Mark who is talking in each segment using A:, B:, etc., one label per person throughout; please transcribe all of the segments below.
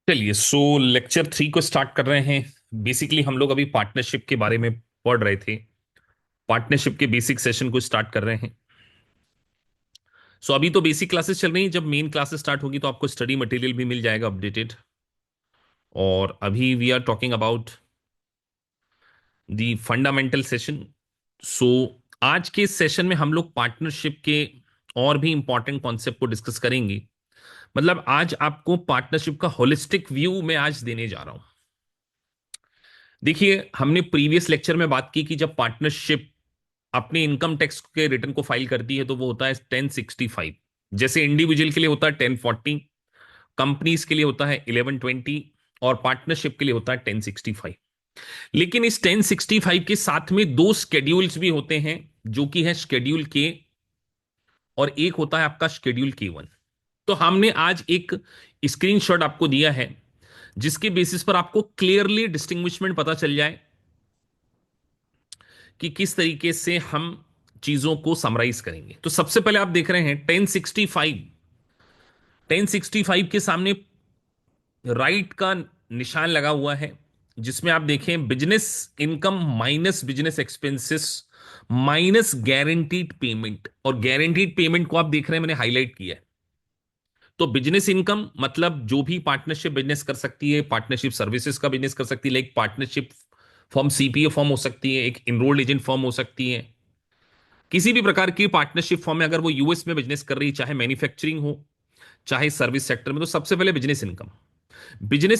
A: चलिए लेक्चर 3 को स्टार्ट कर रहे हैं। बेसिकली हम लोग अभी पार्टनरशिप के बारे में पढ़ रहे थे। पार्टनरशिप के बेसिक सेशन को स्टार्ट कर रहे हैं। अभी तो बेसिक क्लासेस चल रही हैं। जब मेन क्लासेस स्टार्ट होगी तो आपको स्टडी मटेरियल भी मिल जाएगा अपडेटेड। और अभी we are talking about the fundamental session. So आज के सेशन में हम लोग पार्टनरशिप के और भी इंपॉर्टेंट कॉन्सेप्ट को डिस्कस करेंगे। मतलब आज आपको पार्टनरशिप का होलिस्टिक व्यू मैं आज देने जा रहा हूं। देखिए, हमने प्रीवियस लेक्चर में बात की कि जब पार्टनरशिप अपने इनकम टैक्स के रिटर्न को फाइल करती है तो वो होता है 1065। जैसे इंडिविजुअल के लिए होता है 1040, कंपनीज के लिए होता है 1120 और पार्टनरशिप के लिए होता है 1065। लेकिन इस 1065 के साथ में दो स्केड्यूल्स भी होते हैं, जो कि है शेड्यूल के और एक होता है आपका शेड्यूल के 1। तो हमने आज एक स्क्रीनशॉट आपको दिया है जिसके बेसिस पर आपको क्लियरली डिस्टिंग्विशमेंट पता चल जाए कि किस तरीके से हम चीजों को समराइज करेंगे। तो सबसे पहले आप देख रहे हैं 1065। 1065 के सामने राइट का निशान लगा हुआ है, जिसमें आप देखें business income minus business expenses minus guaranteed payment. और गारंटीड पेमेंट को आप देख रहे हैं, मैंने हाईलाइट किया है। तो बिजनेस इनकम मतलब जो भी पार्टनरशिप बिजनेस कर सकती है, पार्टनरशिप सर्विसेज का बिजनेस कर सकती है, like partnership form CPA form हो सकती है, एक इनरोल्ड एजेंट फॉर्म हो सकती है। किसी भी प्रकार की पार्टनरशिप फॉर्म में अगर वो यूएस में बिजनेस कर रही है, चाहे मैन्युफैक्चरिंग हो चाहे सर्विस सेक्टर में, तो सबसे पहले बिजनेस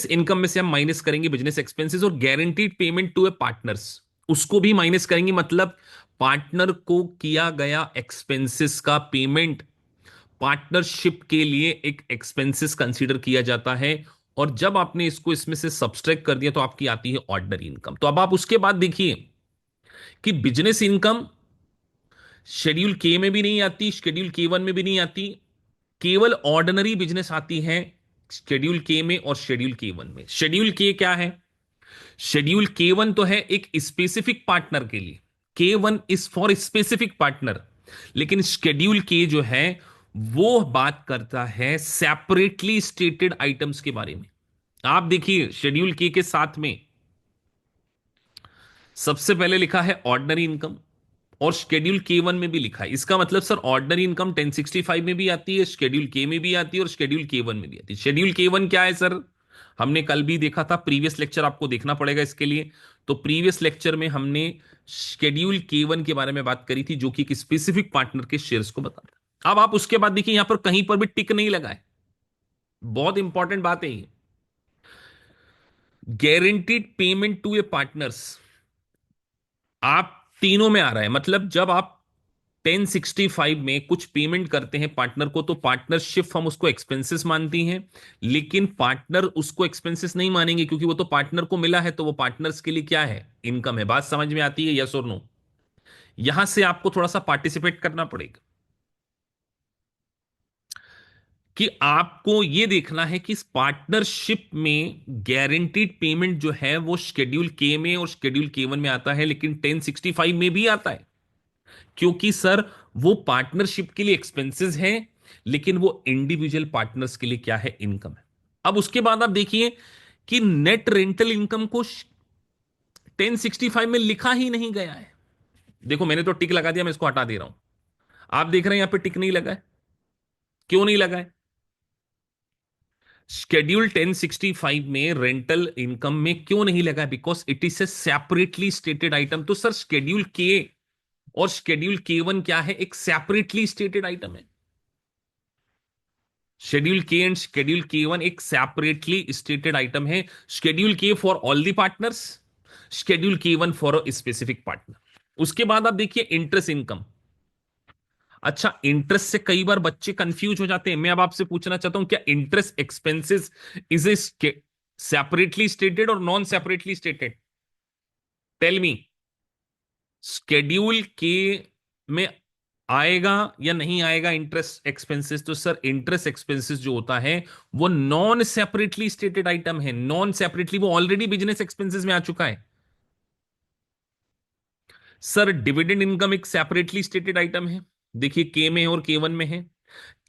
A: इनकम में से हम माइनस करेंगे बिजनेस एक्सपेंसेस और guaranteed payment to a partners, उसको भी माइनस करेंगे। मतलब पार्टनर को किया गया एक्सपेंसेस का पेमेंट पार्टनरशिप के लिए एक एक्सपेंसेस कंसीडर किया जाता है। और जब आपने इसको इसमें से सब्सट्रैक्ट कर दिया तो आपकी आती है ऑर्डिनरी इनकम। तो अब आप उसके बाद देखिए कि बिजनेस इनकम शेड्यूल के में भी नहीं आती, शेड्यूल के 1 में भी नहीं आती, केवल ऑर्डिनरी बिजनेस आती है शेड्यूल के में और शेड्यूल के 1 में। शेड्यूल के क्या है? शेड्यूल के 1 तो है एक स्पेसिफिक पार्टनर के लिए, के 1 इज फॉर स्पेसिफिक पार्टनर। लेकिन शेड्यूल के जो है वो बात करता है सेपरेटली स्टेटेड आइटम्स के बारे में। आप देखिए शेड्यूल के साथ में सबसे पहले लिखा है ऑर्डिनरी इनकम और शेड्यूल के 1 में भी लिखा है। इसका मतलब सर ऑर्डिनरी इनकम 1065 में भी आती है, शेड्यूल के में भी आती है और शेड्यूल के 1 में भी आती है। शेड्यूल के 1 क्या है सर? हमने कल भी देखा था, प्रीवियस लेक्चर आपको देखना पड़ेगा इसके लिए। तो प्रीवियस लेक्चर में हमने शेड्यूल के 1 के बारे में बात करी थी, जो कि एक स्पेसिफिक पार्टनर के शेयर्स को बताता है। अब आप उसके बाद देखिए, यहां पर कहीं पर भी टिक नहीं लगा है। बहुत इंपॉर्टेंट बात है ये। Guaranteed payment to a partners आप तीनों में आ रहा है। मतलब जब आप 1065 में कुछ पेमेंट करते हैं पार्टनर को, तो पार्टनरशिप हम उसको एक्सपेंसेस मानती हैं। लेकिन पार्टनर उसको एक्सपेंसेस नहीं मानेंगे, क्योंकि वो तो पार्टनर को मिला है, तो वो पार्टनर्स के लिए क्या है? इनकम है। बात समझ में आती है? यस और नो? यहां से आपको थोड़ा सा पार्टिसिपेट करना पड़ेगा कि आपको यह देखना है कि इस पार्टनरशिप में गारंटीड पेमेंट जो है वो शेड्यूल के में और शेड्यूल के 1 में आता है, लेकिन 1065 में भी आता है। क्योंकि सर वो पार्टनरशिप के लिए एक्सपेंसेस है, लेकिन वो इंडिविजुअल पार्टनर्स के लिए क्या है? इनकम है। अब उसके बाद आप देखिए कि नेट रेंटल इनकम को 1065 में लिखा ही नहीं गया है। देखो, मैंने तो टिक लगा दिया, मैं इसको हटा दे रहा हूं। आप देख रहे हैं यहां पे टिक नहीं लगा है। क्यों नहीं लगा है? शेड्यूल 1065 में रेंटल इनकम में क्यों नहीं लगा? Because it is a separately stated item. तो सर शेड्यूल के और शेड्यूल के 1 क्या है? एक सेपरेटली स्टेटेड आइटम है। शेड्यूल के एंड शेड्यूल के 1 एक सेपरेटली स्टेटेड आइटम है। शेड्यूल के for all the partners, schedule के 1 फॉर अ स्पेसिफिक पार्टनर। उसके बाद आप देखिए इंटरेस्ट इनकम। अच्छा, इंटरेस्ट से कई बार बच्चे कंफ्यूज हो जाते हैं। मैं अब आपसे पूछना चाहता हूं, क्या interest expenses is a separately stated और non separately stated? Tell me. Schedule के में आएगा या नहीं आएगा इंटरेस्ट एक्सपेंसेस? तो सर इंटरेस्ट एक्सपेंसेस जो होता है वो नॉन सेपरेटली स्टेटेड आइटम है। नॉन सेपरेटली वो ऑलरेडी बिजनेस एक्सपेंसेस में आ चुका है। सर डिविडेंड इनकम एक सेपरेटली स्टेटेड आइटम है, देखिए के में और के 1 में है।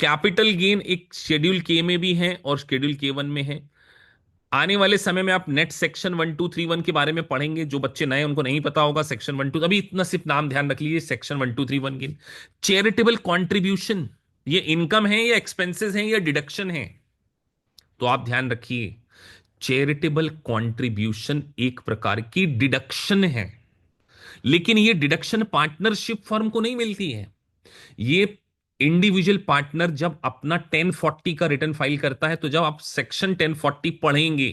A: कैपिटल गेन एक शेड्यूल के में भी है और शेड्यूल के 1 में है। आने वाले समय में आप नेट सेक्शन 1231 के बारे में पढ़ेंगे, जो बच्चे नए उनको नहीं पता होगा सेक्शन 12, अभी इतना सिर्फ नाम ध्यान रख लीजिए सेक्शन 1231 की। चैरिटेबल कंट्रीब्यूशन, ये इनकम है या एक्सपेंसेस हैं या डिडक्शन है? तो आप ध्यान रखिए, चैरिटेबल कंट्रीब्यूशन एक प्रकार की डिडक्शन है, लेकिन ये डिडक्शन पार्टनरशिप फर्म को नहीं मिलती है। ये इंडिविजुअल पार्टनर जब अपना 1040 का रिटर्न फाइल करता है, तो जब आप सेक्शन 1040 पढ़ेंगे,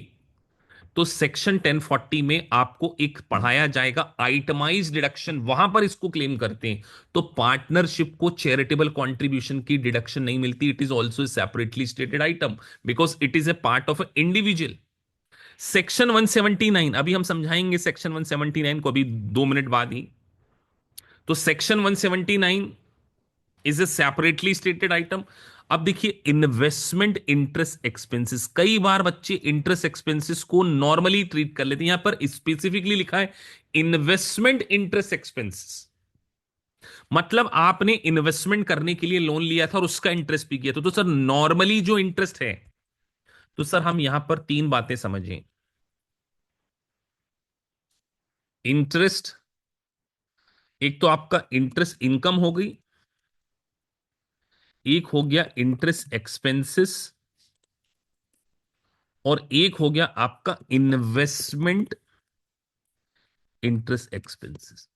A: तो सेक्शन 1040 में आपको एक पढ़ाया जाएगा आइटमाइज डिडक्शन, वहां पर इसको क्लेम करते हैं। तो पार्टनरशिप को चैरिटेबल कंट्रीब्यूशन की डिडक्शन नहीं मिलती, it is also separately stated item because it is a part of individual. Section 179 अभी हम समझाएंगे, सेक्शन 179 को अभी 2 मिनट बाद ही। तो section 179 is a separately stated item. अब देखिए, इन्वेस्टमेंट इंटरेस्ट एक्सपेंसेस, कई बार बच्चे इंटरेस्ट एक्सपेंसेस को नॉर्मली ट्रीट कर लेते हैं, यहां पर स्पेसिफिकली लिखा है इन्वेस्टमेंट इंटरेस्ट एक्सपेंसेस। मतलब आपने इन्वेस्टमेंट करने के लिए लोन लिया था और उसका इंटरेस्ट भी किया था, तो सर नॉर्मली जो इंटरेस्ट है, तो सर हम यहां पर तीन बातें समझें। इंटरेस्ट, एक तो आपका इंटरेस्ट इनकम हो गई, एक हो गया इंटरेस्ट एक्सपेंसेस, और एक हो गया आपका इन्वेस्टमेंट इंटरेस्ट एक्सपेंसेस।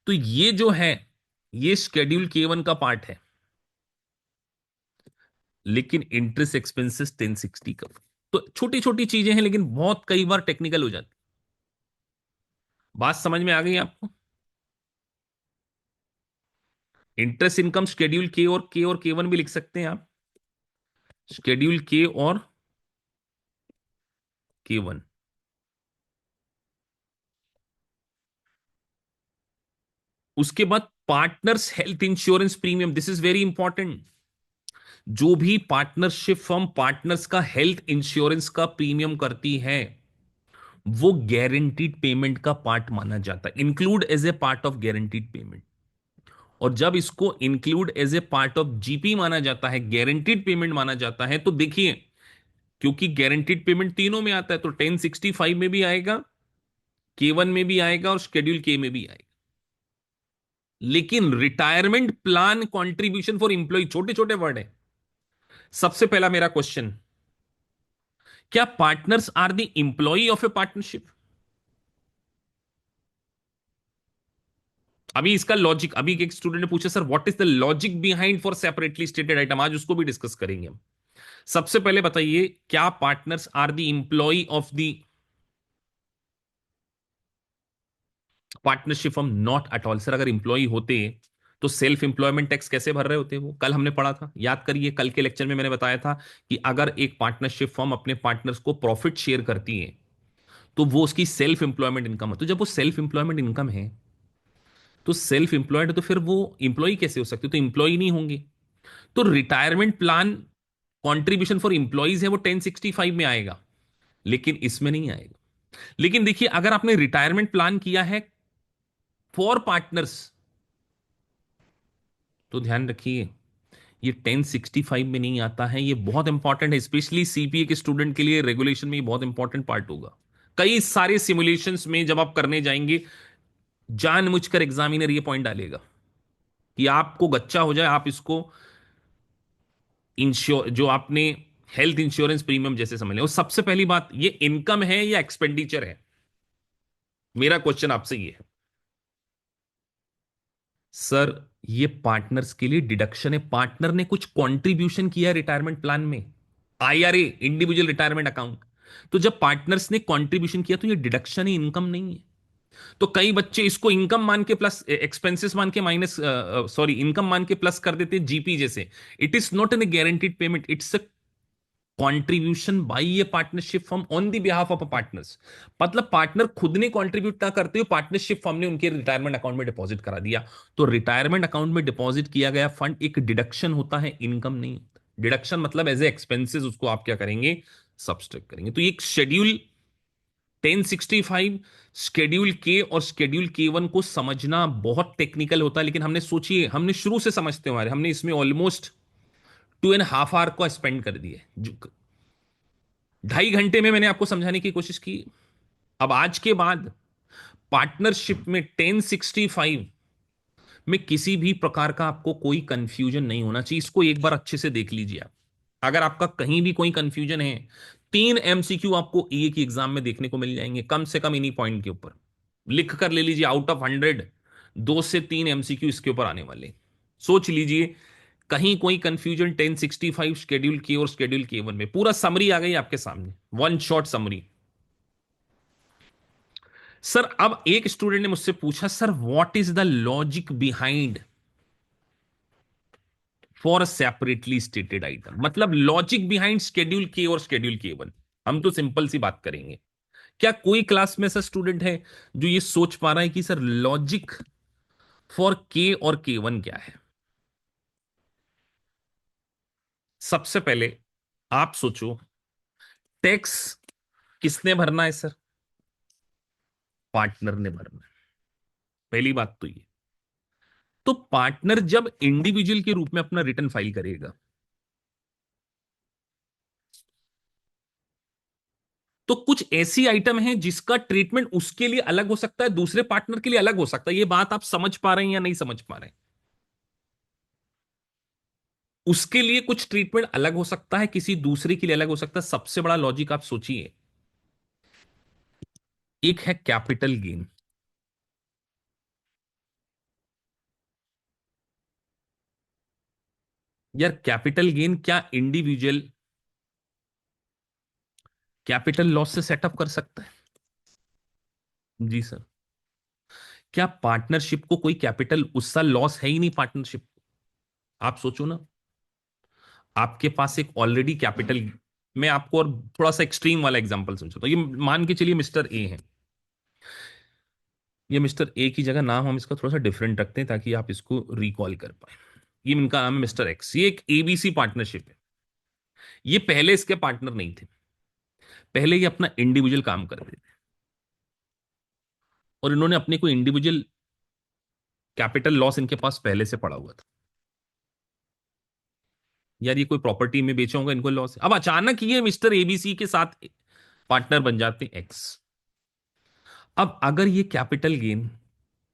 A: तो ये जो है, ये शेड्यूल K1 का पार्ट है, लेकिन इंटरेस्ट एक्सपेंसेस 1060 का। तो छोटी छोटी चीजें हैं, लेकिन बहुत कई बार टेक्निकल हो जाती। बात समझ में आ गई आपको? इंटरेस्ट इनकम शेड्यूल के और K1 भी लिख सकते हैं आप, शेड्यूल K और K1। उसके बाद partners health insurance premium, this is very important. जो भी पार्टनरशिप फर्म पार्टनर्स का हेल्थ इंश्योरेंस का प्रीमियम करती है, वो गारंटीड पेमेंट का पार्ट माना जाता है, include as a part of guaranteed payment. और जब इसको include as a part of GP माना जाता है, गारंटीड पेमेंट माना जाता है, तो देखिए, क्योंकि गारंटीड पेमेंट तीनों में आता है, तो 1065 में भी आएगा, K1 में भी आएगा और शेड्यूल के में भी आएगा। लेकिन retirement plan contribution for employee, छोटे छोटे वर्ड है। सबसे पहला मेरा क्वेश्चन, क्या partners are the employee of a partnership? अभी इसका लॉजिक, अभी एक स्टूडेंट ने पूछा sir what is the logic behind for separately stated item, आज उसको भी डिस्कस करेंगे हम। सबसे पहले बताइए, क्या partners are the employee of the partnership firm? Not at all sir. अगर इंप्लॉय होते तो सेल्फ एम्प्लॉयमेंट टैक्स कैसे भर रहे होते? वो कल हमने पढ़ा था, याद करिए, कल के लेक्चर में मैंने बताया था कि अगर एक पार्टनरशिप फर्म अपने पार्टनर्स को प्रॉफिट शेयर करती है, तो वो उसकी सेल्फ एम्प्लॉयमेंट इनकम है। तो जब वो सेल्फ एम्प्लॉयमेंट इनकम है, तो सेल्फ एम्प्लॉयड, तो फिर वो इंप्लॉय कैसे हो सकते? तो इंप्लॉय नहीं होंगे। तो retirement plan contribution for employees है, वो 1065 में आएगा, लेकिन इसमें नहीं आएगा। लेकिन देखिए, अगर आपने रिटायरमेंट प्लान किया है फॉर पार्टनर्स, तो ध्यान रखिए, ये 1065 में नहीं आता है। ये बहुत इंपॉर्टेंट है, स्पेशली सीपीए के स्टूडेंट के लिए रेगुलेशन में ये बहुत इंपॉर्टेंट पार्ट होगा। कई सारे सिमुलेशंस में जब आप करने जाएंगे, जानबूझकर एग्जामिनर ये पॉइंट डालेगा कि आपको गच्चा हो जाए, आप इसको इंश्योर, जो आपने हेल्थ इंश्योरेंस प्रीमियम जैसे समझ लें। और सबसे पहली बात, ये इनकम है या एक्सपेंडिचर है? मेरा क्वेश्चन आपसे ये है सर, ये पार्टनर्स के लिए डिडक्शन है, पार्टनर ने कुछ कंट्रीब्यूशन किया है रिटायरमेंट प्लान में, आईआरए, इंडिविजुअल रिटायरमेंट अकाउंट। तो जब पार्टनर्स ने कंट्रीब्यूशन किया, तो ये डिडक्शन है, इनकम नहीं है। तो कई बच्चे इसको इनकम मान के प्लस एक्सपेंसेस मान के माइनस, सॉरी, इनकम मान के प्लस कर देते हैं जीपी जैसे। It is not an guaranteed payment, it's a contribution by A partnership firm on the behalf of a partners. मतलब पार्टनर खुद ने कंट्रीब्यूट ना करते हुए पार्टनरशिप फर्म ने उनके रिटायरमेंट अकाउंट में डिपॉजिट करा दिया। तो रिटायरमेंट अकाउंट में डिपॉजिट किया गया फंड एक डिडक्शन होता है, इनकम नहीं होता। डिडक्शन मतलब एज ए एक्सपेंसेस उसको आप क्या करेंगे? सब्सट्रैक्ट करेंगे। तो एक शेड्यूल 1065, शेड्यूल के और शेड्यूल K1 को समझना बहुत टेक्निकल होता है, लेकिन हमने सोचिए, हमने शुरू से समझते हमारे, हमने इसमें ऑलमोस्ट 2.5 आवर को स्पेंड कर दिए। 2.5 घंटे में मैंने आपको समझाने की कोशिश की। अब आज के बाद पार्टनरशिप में 1065 में किसी भी प्रकार का आपको कोई कंफ्यूजन नहीं होना चाहिए। इसको एक बार अच्छे से देख लीजिए आप। अगर आपका कहीं भी कोई कंफ्यूजन है, 3 MCQ आपको एक ही एग्जाम में देखने को मिल जाएंगे कम से कम इन्हीं पॉइंट के ऊपर। लिख कर ले लीजिए, आउट ऑफ 100 2 से 3 MCQ इसके ऊपर आने वाले। सोच लीजिए, कहीं कोई कंफ्यूजन 1065 शेड्यूल के और शेड्यूल के वन में पूरा समरी आ गई आपके सामने, वन शॉट समरी। सर अब एक स्टूडेंट ने मुझसे पूछा, sir what is the logic behind for a separately stated item, मतलब लॉजिक बिहाइंड शेड्यूल के और शेड्यूल के वन। हम तो सिंपल सी बात करेंगे। क्या कोई क्लास में ऐसा स्टूडेंट है जो ये सोच पा रहा है कि सर लॉजिक फॉर के और के वन क्या है? सबसे पहले आप सोचो, टैक्स किसने भरना है सर? पार्टनर ने भरना है। पहली बात तो ये। तो पार्टनर जब इंडिविजुअल के रूप में अपना रिटर्न फाइल करेगा, तो कुछ ऐसी आइटम है जिसका ट्रीटमेंट उसके लिए अलग हो सकता है, दूसरे पार्टनर के लिए अलग हो सकता है। ये बात आप समझ पा रहे हैं या नहीं समझ पा रहे हैं? उसके लिए कुछ ट्रीटमेंट अलग हो सकता है, किसी दूसरे के लिए अलग हो सकता है। सबसे बड़ा लॉजिक आप सोचिए, एक है कैपिटल गेन। यार कैपिटल गेन क्या इंडिविजुअल कैपिटल लॉस से सेटअप कर सकता है? जी सर। क्या पार्टनरशिप को कोई कैपिटल उसका लॉस है ही नहीं पार्टनरशिप? आप सोचो ना, आपके पास एक ऑलरेडी कैपिटल। मैं आपको और थोड़ा सा एक्सट्रीम वाला एग्जांपल समझाता हूं। ये मान के चलिए मिस्टर ए है। ये मिस्टर ए की जगह नाम हम इसका थोड़ा सा डिफरेंट रखते हैं ताकि आप इसको रिकॉल कर पाए। ये इनका नाम है मिस्टर एक्स। ये एक एबीसी पार्टनरशिप है। ये पहले इसके पार्टनर नहीं थे, पहले ये अपना इंडिविजुअल काम करते थे और इन्होंने अपने को इंडिविजुअल कैपिटल लॉस इनके पास पहले से पड़ा हुआ था। यार ये कोई प्रॉपर्टी में बेचा होगा, इनको लॉस है। अब अचानक ये मिस्टर एबीसी के साथ पार्टनर बन जाते हैं एक्स। अब अगर ये कैपिटल गेन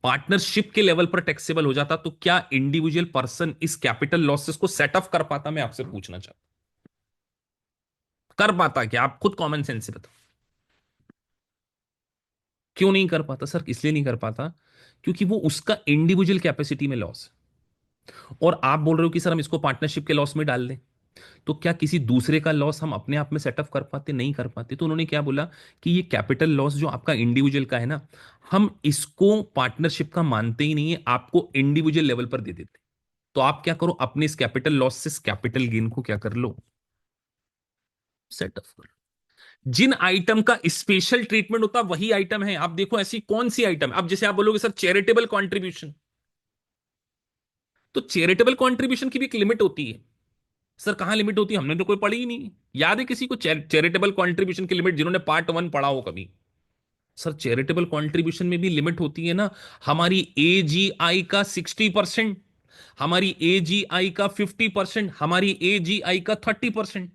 A: पार्टनरशिप के लेवल पर टैक्सेबल हो जाता, तो क्या इंडिविजुअल पर्सन इस कैपिटल लॉसेस को सेट ऑफ कर पाता? मैं आपसे पूछना चाहता हूं, कर पाता क्या? आप खुद कॉमन सेंस से बताओ, क्यों नहीं कर पाता सर? इसलिए नहीं कर पाता क्योंकि वो उसका इंडिविजुअल कैपेसिटी में लॉस है। और आप बोल रहे हो कि सर हम इसको पार्टनरशिप के लॉस में डाल दें, तो क्या किसी दूसरे का लॉस हम अपने आप में सेटअप कर पाते? नहीं कर पाते। तो उन्होंने क्या बोला कि ये कैपिटल लॉस जो आपका इंडिविजुअल का है ना, हम इसको पार्टनरशिप का मानते ही नहीं है, आपको इंडिविजुअल लेवल पर दे देते। तो आप क्या करो, अपने इस कैपिटल लॉस से कैपिटल गेन को क्या कर लो, सेटअप कर लो। जिन आइटम का स्पेशल ट्रीटमेंट होता वही आइटम है। आप देखो ऐसी कौन सी आइटम। अब जैसे आप बोलोगे सर चैरिटेबल कॉन्ट्रीब्यूशन, तो चैरिटेबल कॉन्ट्रीब्यूशन की भी एक लिमिट होती है। सर कहां लिमिट होती है? हमने तो कोई पढ़ी ही नहीं। याद है किसी को चैरिटेबल कंट्रीब्यूशन की लिमिट, जिन्होंने पार्ट 1 पढ़ा हो कभी? सर चैरिटेबल कंट्रीब्यूशन में भी लिमिट होती है ना। हमारी एजीआई का 60%, हमारी एजीआई का 50%, हमारी एजीआई का 30%।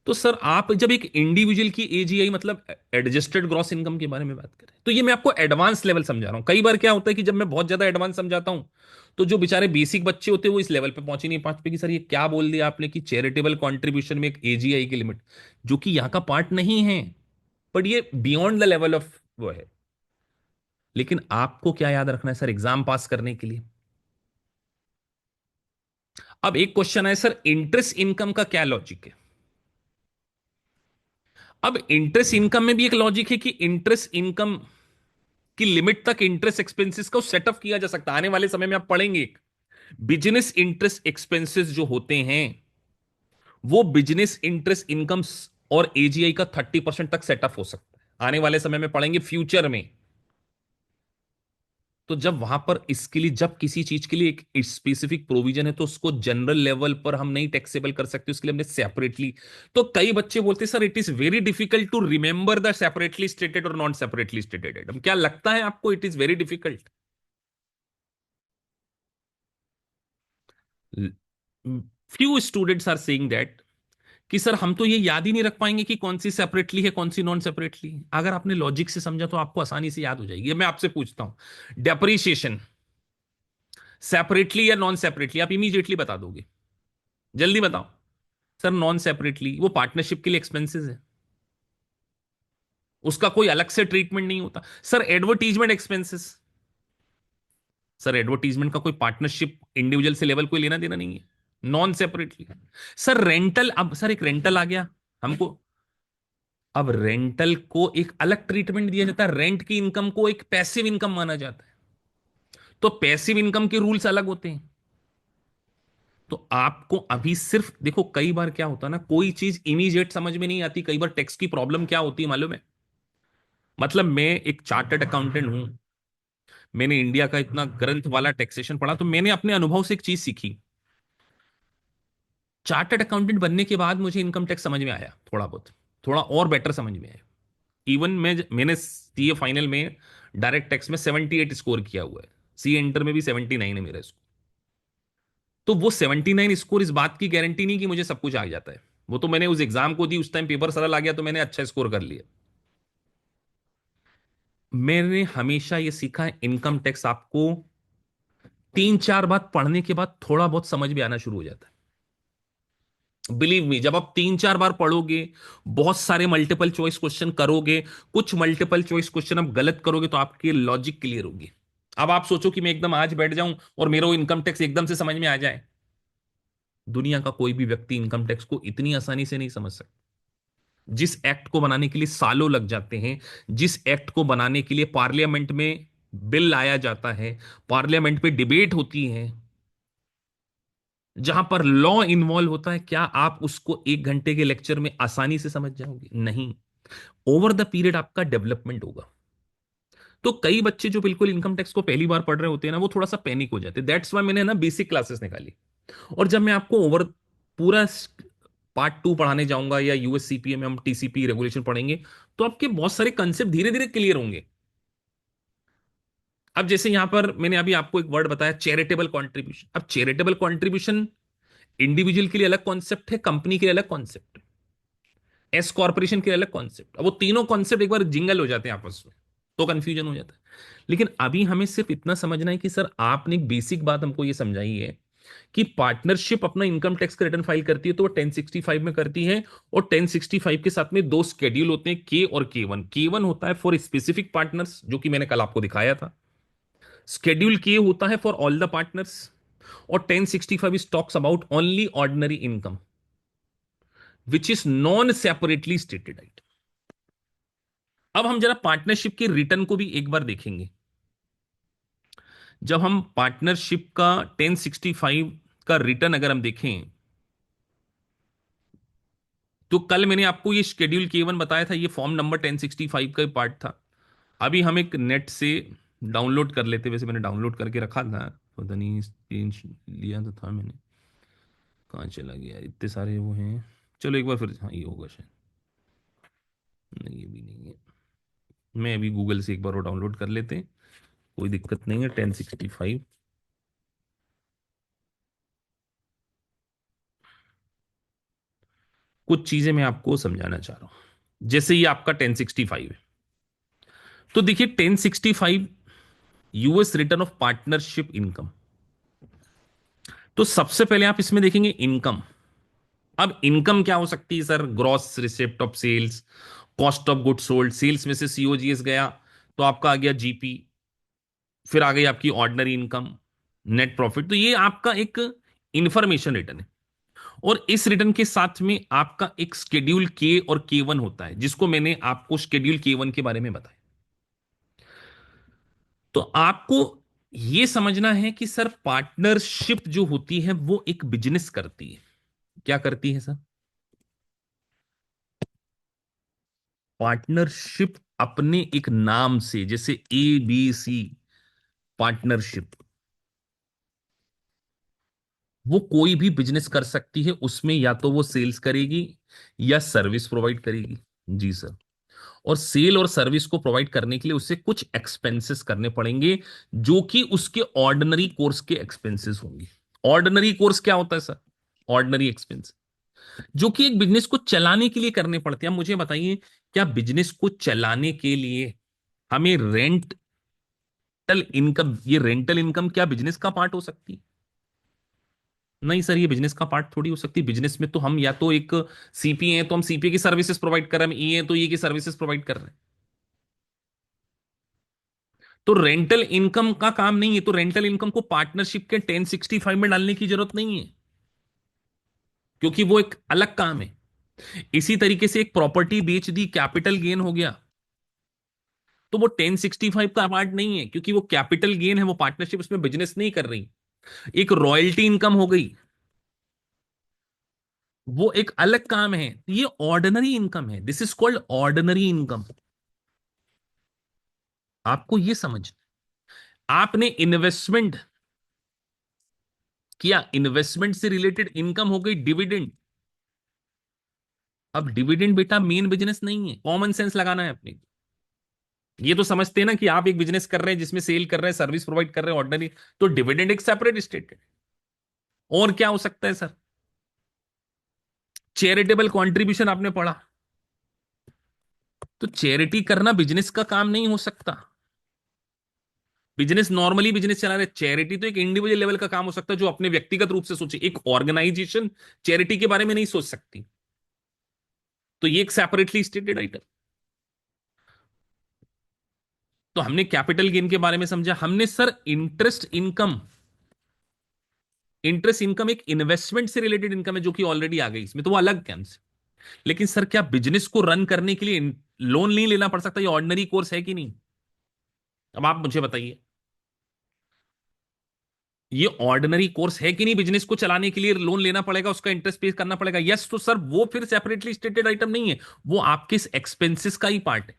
A: तो सर आप जब एक इंडिविजुअल की एजीआई मतलब एडजस्टेड ग्रॉस इनकम के बारे में बात करें, तो ये मैं आपको एडवांस लेवल समझा रहा हूं। कई बार क्या होता है कि जब मैं बहुत ज्यादा एडवांस समझाता हूं, तो जो बेचारे बेसिक बच्चे होते हैं वो इस लेवल पे पहुंच ही नहीं पाते कि सर ये क्या बोल दिया आपने कि चैरिटेबल कंट्रीब्यूशन में एक एजीआई की लिमिट, जो कि यहां का पार्ट नहीं है। बट ये बियॉन्ड द लेवल ऑफ वो है। लेकिन आपको क्या याद रखना है सर एग्जाम पास करने के लिए? अब एक क्वेश्चन है सर, इंटरेस्ट इनकम का क्या लॉजिक है? अब इंटरेस्ट इनकम में भी एक लॉजिक है कि इंटरेस्ट इनकम की लिमिट तक इंटरेस्ट एक्सपेंसेस को सेटअप किया जा सकता है। आने वाले समय में आप पढ़ेंगे, बिजनेस इंटरेस्ट एक्सपेंसेस जो होते हैं, वो बिजनेस इंटरेस्ट इनकम्स और एजीआई का 30% तक सेटअप हो सकता है। आने वाले समय में पढ़ेंगे फ्यूचर में। तो जब वहां पर इसके लिए, जब किसी चीज के लिए एक स्पेसिफिक प्रोविजन है, तो उसको जनरल लेवल पर हम नहीं टैक्सेबल कर सकते, उसके लिए हमने सेपरेटली। तो कई बच्चे बोलते हैं sir it is very difficult to remember the separately stated और नॉन सेपरेटली स्टेटेड आइटम। क्या लगता है आपको it is very difficult? Few students are saying that कि सर हम तो ये याद ही नहीं रख पाएंगे कि कौन सी सेपरेटली है कौन सी नॉन सेपरेटली है। अगर आपने लॉजिक से समझा तो आपको आसानी से याद हो जाएगी। मैं आपसे पूछता हूं, डेप्रीशिएशन सेपरेटली या नॉन सेपरेटली, आप इमीडिएटली बता दोगे, जल्दी बताओ। सर नॉन सेपरेटली, वो पार्टनरशिप के लिए एक्सपेंसेस है, उसका कोई अलग से ट्रीटमेंट नहीं होता। Sir advertisement expenses, sir advertisement का कोई पार्टनरशिप इंडिविजुअल से लेवल कोई लेना देना नहीं है, नॉन सेपरेटली। सर रेंटल, अब सर एक रेंटल आ गया हमको, अब रेंटल को एक अलग ट्रीटमेंट दिया जाता है, रेंट की इनकम को एक पैसिव इनकम माना जाता है, तो पैसिव इनकम के रूल्स अलग होते हैं। तो आपको अभी सिर्फ देखो, कई बार क्या होता है ना, कोई चीज इमीडिएट समझ में नहीं आती। कई बार टैक्स की प्रॉब्लम क्या होती है मालूम है? मतलब मैं एक चार्टर्ड अकाउंटेंट हूं, मैंने इंडिया का इतना ग्रंथ वाला टैक्सेशन पढ़ा, तो मैंने अपने अनुभव से एक चीज सीखी। चार्टर्ड अकाउंटेंट बनने के बाद मुझे इनकम टैक्स समझ में आया, थोड़ा बहुत, थोड़ा और बेटर समझ में आया। इवन मैंने सीए फाइनल में डायरेक्ट टैक्स में 78 स्कोर किया हुआ है, सी इंटर में भी 79 है मेरा स्कोर। तो वो 79 स्कोर इस बात की गारंटी नहीं कि मुझे सब कुछ आ जाता है, वो तो मैंने उस एग्जाम को दी, उस टाइम पेपर सरल आ गया तो मैंने अच्छा स्कोर कर लिया। मैंने हमेशा ये सीखा है, इनकम टैक्स आपको 3 4 बार पढ़ने के बाद थोड़ा बहुत समझ में आना शुरू हो जाता है। बिलीव मी, जब आप 3 4 बार पढ़ोगे, बहुत सारे मल्टीपल चॉइस क्वेश्चन करोगे, कुछ मल्टीपल चॉइस क्वेश्चन आप गलत करोगे तो आपकी लॉजिक क्लियर होगी। अब आप सोचो कि मैं एकदम आज बैठ जाऊं और मेरा वो इनकम टैक्स एकदम से समझ में आ जाए, दुनिया का कोई भी व्यक्ति इनकम टैक्स को इतनी आसानी से नहीं समझ सकता। जिस एक्ट को बनाने के लिए सालों लग जाते हैं, जिस एक्ट को बनाने के लिए पार्लियामेंट में बिल लाया जाता है, पार्लियामेंट पे डिबेट होती है, जहां पर लॉ इन्वॉल्व होता है, क्या आप उसको 1 घंटे के लेक्चर में आसानी से समझ जाओगे? नहीं। ओवर द पीरियड आपका डेवलपमेंट होगा। तो कई बच्चे जो बिल्कुल इनकम टैक्स को पहली बार पढ़ रहे होते हैं ना, वो थोड़ा सा पैनिक हो जाते हैं। दैट्स वाई मैंने ना बेसिक क्लासेस निकाली। और जब मैं आपको ओवर पूरा पार्ट 2 पढ़ाने जाऊंगा, या यूएससीपीए में हम टीसीपी रेगुलेशन पढ़ेंगे, तो आपके बहुत सारे कंसेप्ट धीरे धीरे क्लियर होंगे। अब जैसे यहां पर मैंने अभी आपको एक वर्ड बताया, चैरिटेबल कॉन्ट्रीब्यूशन। अब चैरिटेबल कॉन्ट्रीब्यूशन इंडिविजुअल के लिए अलग कॉन्सेप्ट है, कंपनी के लिए अलग कॉन्सेप्ट है, एस कॉर्पोरेशन के लिए अलग कॉन्सेप्ट। अब वो तीनों कॉन्सेप्ट एक बार जिंगल हो जाते हैं आपस में, तो कंफ्यूजन हो जाता है। लेकिन अभी हमें सिर्फ इतना समझना है कि सर आपने एक बेसिक बात हमको ये समझाई है कि पार्टनरशिप अपना इनकम टैक्स का रिटर्न फाइल करती है तो वो 1065 में करती है, और 1065 के साथ में 2 शेड्यूल होते हैं, के और के 1। के 1 होता है फॉर स्पेसिफिक पार्टनर्स, जो कि मैंने कल आपको दिखाया था। शेड्यूल के होता है फॉर ऑल द पार्टनर्स, और 1065 talks about only ordinary income which is non separately stated item. अब हम जरा पार्टनरशिप के रिटर्न को भी एक बार देखेंगे। जब हम पार्टनरशिप का 1065 का रिटर्न अगर हम देखें, तो कल मैंने आपको ये शेड्यूल के 1 बताया था, ये फॉर्म नंबर 1065 का पार्ट था। अभी हम एक नेट से डाउनलोड कर लेते, वैसे मैंने डाउनलोड करके रखा था, पता नहीं स्क्रीन लिया तो था मैंने, कहाँ चला गया, इतने सारे वो हैं। चलो एक बार फिर, हाँ ये होगा शायद, नहीं ये भी नहीं है। मैं अभी गूगल से एक बार वो डाउनलोड कर लेते हैं, कोई दिक्कत नहीं है। 1065, कुछ चीजें मैं आपको समझाना चाह रहा हूं। जैसे ये आपका 1065 है, तो देखिए 1065 US return of partnership income. तो सबसे पहले आप इसमें देखेंगे इनकम। अब इनकम क्या हो सकती है sir? Gross receipt of sales, cost of good sold, sales में से सीओजीएस गया तो आपका आ गया जीपी, फिर आ गई आपकी ऑर्डिनरी इनकम, नेट प्रॉफिट। तो ये आपका एक इंफॉर्मेशन रिटर्न है। और इस रिटर्न के साथ में आपका एक शेड्यूल के और के 1 होता है, जिसको मैंने आपको शेड्यूल के 1 के बारे में बताया। तो आपको यह समझना है कि सर पार्टनरशिप जो होती है वो एक बिजनेस करती है। क्या करती है सर? पार्टनरशिप अपने एक नाम से, जैसे ABC पार्टनरशिप, वो कोई भी बिजनेस कर सकती है। उसमें या तो वो सेल्स करेगी या सर्विस प्रोवाइड करेगी। जी सर। और सेल और सर्विस को प्रोवाइड करने के लिए उसे कुछ एक्सपेंसेस करने पड़ेंगे, जो कि उसके ऑर्डिनरी कोर्स के एक्सपेंसेस होंगे। ऑर्डिनरी कोर्स क्या होता है सर? ऑर्डिनरी एक्सपेंस, जो कि एक बिजनेस को चलाने के लिए करने पड़ते हैं। अब मुझे बताइए, क्या बिजनेस को चलाने के लिए हमें रेंटल इनकम, ये रेंटल इनकम क्या बिजनेस का पार्ट हो सकती? नहीं सर, ये बिजनेस का पार्ट थोड़ी हो सकती। बिजनेस में तो हम या तो एक सीपीए हैं तो हम सीपीए की सर्विसेज प्रोवाइड कर रहे हैं, हम ई हैं तो ई की सर्विसेज प्रोवाइड कर रहे हैं। तो रेंटल इनकम का काम नहीं है, तो रेंटल इनकम को पार्टनरशिप के 1065 में डालने की जरूरत नहीं है, क्योंकि वो एक अलग काम है। इसी तरीके से एक प्रॉपर्टी बेच दी, कैपिटल गेन हो गया, तो वो 1065 का पार्ट नहीं है, क्योंकि वो कैपिटल गेन है, वो पार्टनरशिप उसमें बिजनेस नहीं कर रही। एक रॉयल्टी इनकम हो गई, वो एक अलग काम है। ये ऑर्डिनरी इनकम है, this is called ordinary income. आपको ये समझ, आपने इन्वेस्टमेंट किया, इन्वेस्टमेंट से रिलेटेड इनकम हो गई डिविडेंड। अब डिविडेंड बेटा मेन बिजनेस नहीं है, कॉमन सेंस लगाना है अपने। ये तो समझते हैं ना कि आप एक बिजनेस कर रहे हैं जिसमें सेल कर रहे हैं, सर्विस प्रोवाइड कर रहे हैं ऑर्डिनरी, तो डिविडेंड एक सेपरेट स्टेटमेंट। और क्या हो सकता है सर? चैरिटेबल कंट्रीब्यूशन आपने पढ़ा, तो चैरिटी करना बिजनेस का काम नहीं हो सकता। बिजनेस नॉर्मली बिजनेस चला रहे, चैरिटी तो एक इंडिविजुअल लेवल का काम हो सकता है, जो अपने व्यक्तिगत रूप से सोचे। एक ऑर्गेनाइजेशन चैरिटी के बारे में नहीं सोच सकती, तो ये एक सेपरेटली स्टेटेड आइटम। तो हमने कैपिटल गेन के बारे में समझा, हमने sir interest income. Interest income एक इन्वेस्टमेंट से रिलेटेड इनकम है, जो कि ऑलरेडी आ गई इसमें, तो वो अलग कैम से। लेकिन सर क्या बिजनेस को रन करने के लिए लोन नहीं लेना पड़ सकता? ये ऑर्डिनरी कोर्स है कि नहीं? अब आप मुझे बताइए, ये ऑर्डिनरी कोर्स है कि नहीं? बिजनेस को चलाने के लिए लोन लेना पड़ेगा, उसका इंटरेस्ट पे करना पड़ेगा। यस, तो सर वो फिर सेपरेटली स्टेटेड आइटम नहीं है, वो आपके एक्सपेंसेस का ही पार्ट है।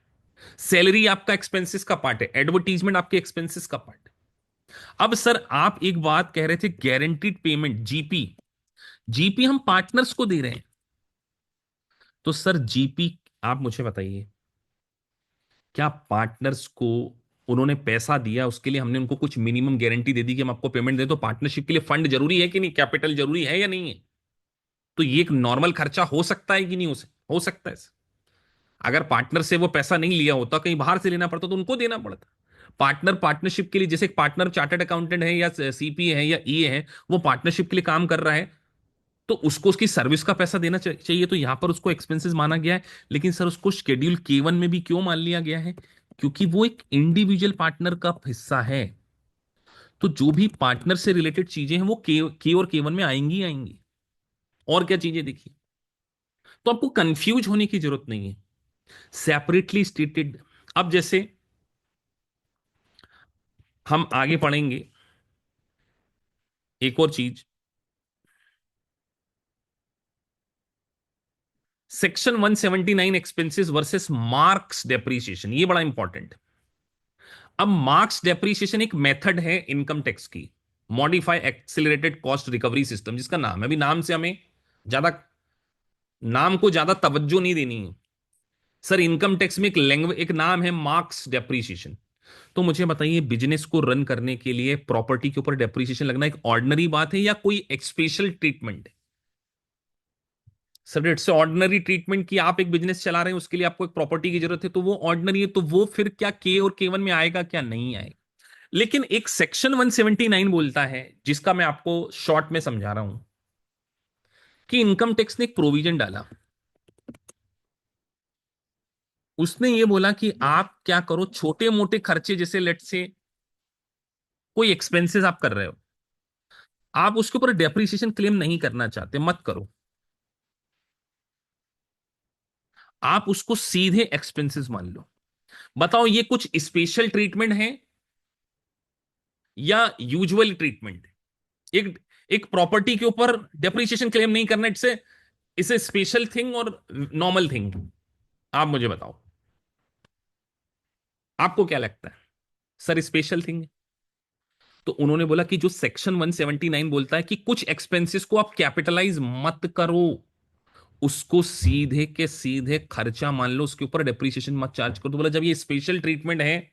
A: सैलरी आपका एक्सपेंसेस का पार्ट है, एडवर्टीजमेंट आपके एक्सपेंसेस का पार्ट है। अब सर आप एक बात कह रहे थे, गारंटीड पेमेंट, जीपी। जीपी हम पार्टनर्स को दे रहे हैं, तो सर जीपी, आप मुझे बताइए, क्या पार्टनर्स को उन्होंने पैसा दिया, उसके लिए हमने उनको कुछ मिनिमम गारंटी दे दी कि हम आपको पेमेंट दे, तो पार्टनरशिप के लिए फंड जरूरी है कि नहीं? कैपिटल जरूरी है या नहीं है? तो ये एक नॉर्मल खर्चा हो सकता है कि नहीं हो सकता है? अगर पार्टनर से वो पैसा नहीं लिया होता, कहीं बाहर से लेना पड़ता, तो उनको देना पड़ता। पार्टनर पार्टनरशिप के लिए, जैसे एक पार्टनर चार्टर्ड अकाउंटेंट है या सीपी है या ई है, वो पार्टनरशिप के लिए काम कर रहा है, तो उसको उसकी सर्विस का पैसा देना चाहिए, तो यहां पर उसको एक्सपेंसेस माना गया है। लेकिन सर उसको शेड्यूल के 1 में भी क्यों मान लिया गया है? क्योंकि वो एक इंडिविजुअल पार्टनर का हिस्सा है। तो जो भी पार्टनर से रिलेटेड चीजें हैं वो के और के 1 में आएंगी आएंगी। और क्या चीजें देखिए, तो आपको कंफ्यूज होने की जरूरत नहीं है, सेपरेटली स्टेटेड। अब जैसे हम आगे पढ़ेंगे एक और चीज, section 179 expenses versus marks depreciation, ये बड़ा इंपॉर्टेंट। अब मार्क्स डेप्रीशिएशन एक मेथड है इनकम टैक्स की, modify accelerated cost recovery system, जिसका नाम है, अभी नाम से हमें ज्यादा, नाम को ज्यादा तवज्जो नहीं देनी है सर। इनकम टैक्स में एक लैंग्वेज, एक नाम है मार्क्स डेप्रीशिएशन। तो मुझे बताइए, बिजनेस को रन करने के लिए प्रॉपर्टी के ऊपर डेप्रीशिएशन लगना एक ऑर्डिनरी बात है या कोई एक स्पेशल ट्रीटमेंट है? सर इट्स ऑर्डिनरी ट्रीटमेंट कि आप एक बिजनेस चला रहे हैं, उसके लिए आपको एक प्रॉपर्टी की जरूरत है, तो वो ऑर्डिनरी है, तो वो फिर क्या के और के 1 में आएगा, क्या नहीं आएगा? लेकिन एक सेक्शन 179 बोलता है, जिसका मैं आपको शॉर्ट में समझा रहा हूं, कि इनकम टैक्स ने एक प्रोविजन डाला। उसने ये बोला कि आप क्या करो, छोटे मोटे खर्चे, जैसे लेट से कोई एक्सपेंसेस आप कर रहे हो, आप उसके ऊपर डेप्रिसिएशन क्लेम नहीं करना चाहते, मत करो। आप उसको सीधे एक्सपेंसेस मान लो। बताओ ये कुछ स्पेशल ट्रीटमेंट है या यूजुअल ट्रीटमेंट? एक एक प्रॉपर्टी के ऊपर डेप्रिसिएशन क्लेम नहीं करना, इट्स ए स्पेशल थिंग और नॉर्मल थिंग? आप मुझे बताओ, आपको क्या लगता है? सर स्पेशल थिंग है। तो उन्होंने बोला कि जो सेक्शन 179 बोलता है कि कुछ एक्सपेंसेस को आप कैपिटलाइज मत करो, उसको सीधे के सीधे खर्चा मान लो, उसके ऊपर डेप्रिसिएशन मत चार्ज करो। तो बोला जब ये स्पेशल ट्रीटमेंट है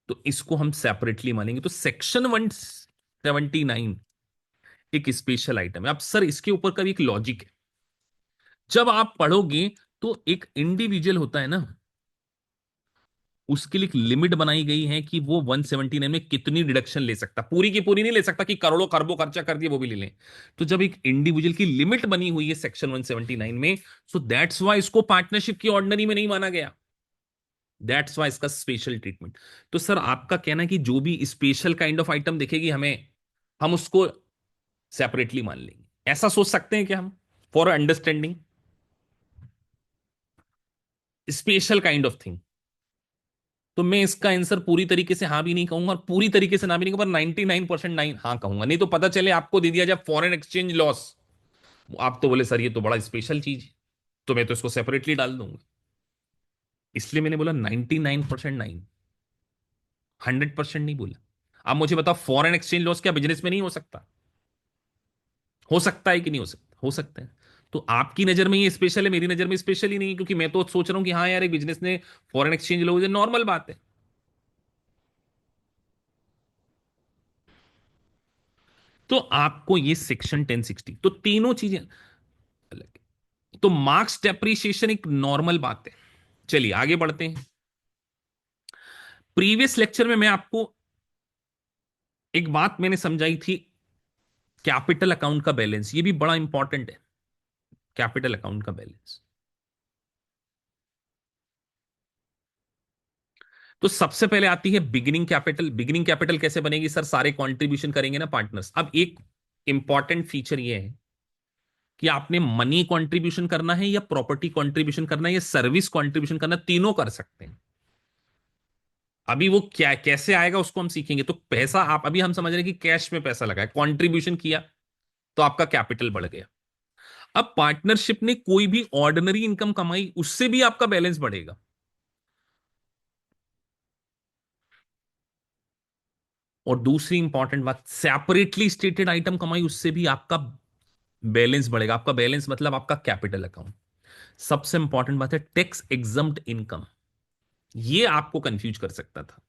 A: तो इसको हम सेपरेटली मानेंगे। तो सेक्शन 179 एक स्पेशल आइटम है। अब सर इसके ऊपर का भी एक लॉजिक है। जब आप पढ़ोगे तो एक इंडिविजुअल होता है ना, उसके लिए एक लिमिट बनाई गई है कि वो 179 में कितनी डिडक्शन ले सकता, पूरी की पूरी नहीं ले सकता कि करोड़ों खरबों खर्चा कर दिए वो भी ले लें। तो जब एक इंडिविजुअल की लिमिट बनी हुई है सेक्शन 179 में, सो दैट्स वाई इसको पार्टनरशिप की ऑर्डिनरी में नहीं माना गया। दैट्स वाई इसका स्पेशल ट्रीटमेंट। तो सर आपका कहना है कि जो भी स्पेशल काइंड ऑफ आइटम दिखेगी हमें, हम उसको सेपरेटली मान लेंगे, ऐसा सोच सकते हैं क्या हम, for understanding special kind of thing. तो मैं इसका आंसर पूरी तरीके से हाँ भी नहीं कहूंगा और पूरी तरीके से ना भी नहीं कहूंगा, पर 99% नाइन हाँ कहूंगा। नहीं तो पता चले आपको दे दिया जाए फॉरेन एक्सचेंज लॉस, आप तो बोले सर ये तो बड़ा स्पेशल चीज है, तो मैं तो इसको सेपरेटली डाल दूंगा। इसलिए मैंने बोला 99% नाइन, 100% नहीं बोला। आप मुझे बताओ फॉरेन एक्सचेंज लॉस क्या बिजनेस में नहीं हो सकता? हो सकता है कि नहीं हो सकता? हो सकता है। तो आपकी नजर में ये स्पेशल है, मेरी नजर में स्पेशल ही नहीं है, क्योंकि मैं तो सोच रहा हूं कि हाँ यार एक बिजनेस ने फॉरेन एक्सचेंज लॉस, नॉर्मल बात है। तो आपको ये सेक्शन 1060, तो तीनों चीजें अलग है। तो मार्क्स डेप्रिसिएशन एक नॉर्मल बात है। चलिए आगे बढ़ते हैं। प्रीवियस लेक्चर में मैं आपको एक बात मैंने समझाई थी, कैपिटल अकाउंट का बैलेंस, ये भी बड़ा इंपॉर्टेंट है, कैपिटल अकाउंट का बैलेंस। तो सबसे पहले आती है बिगिनिंग कैपिटल। बिगिनिंग कैपिटल कैसे बनेगी सर? सारे कंट्रीब्यूशन करेंगे ना पार्टनर्स। अब एक इंपॉर्टेंट फीचर ये है कि आपने मनी कंट्रीब्यूशन करना है या प्रॉपर्टी कंट्रीब्यूशन करना है या सर्विस कंट्रीब्यूशन करना है, तीनों कर सकते हैं। अभी वो क्या कैसे आएगा उसको हम सीखेंगे। तो पैसा आप अभी हम समझ रहे हैं कि कैश में पैसा लगाए, कंट्रीब्यूशन किया तो आपका कैपिटल बढ़ गया। अब पार्टनरशिप ने कोई भी ऑर्डिनरी इनकम कमाई, उससे भी आपका बैलेंस बढ़ेगा। और दूसरी इंपॉर्टेंट बात, सेपरेटली स्टेटेड आइटम कमाई, उससे भी आपका बैलेंस बढ़ेगा। आपका बैलेंस मतलब आपका कैपिटल अकाउंट। सबसे इंपॉर्टेंट बात है टैक्स एग्जम्प्ट इनकम, ये आपको कंफ्यूज कर सकता था।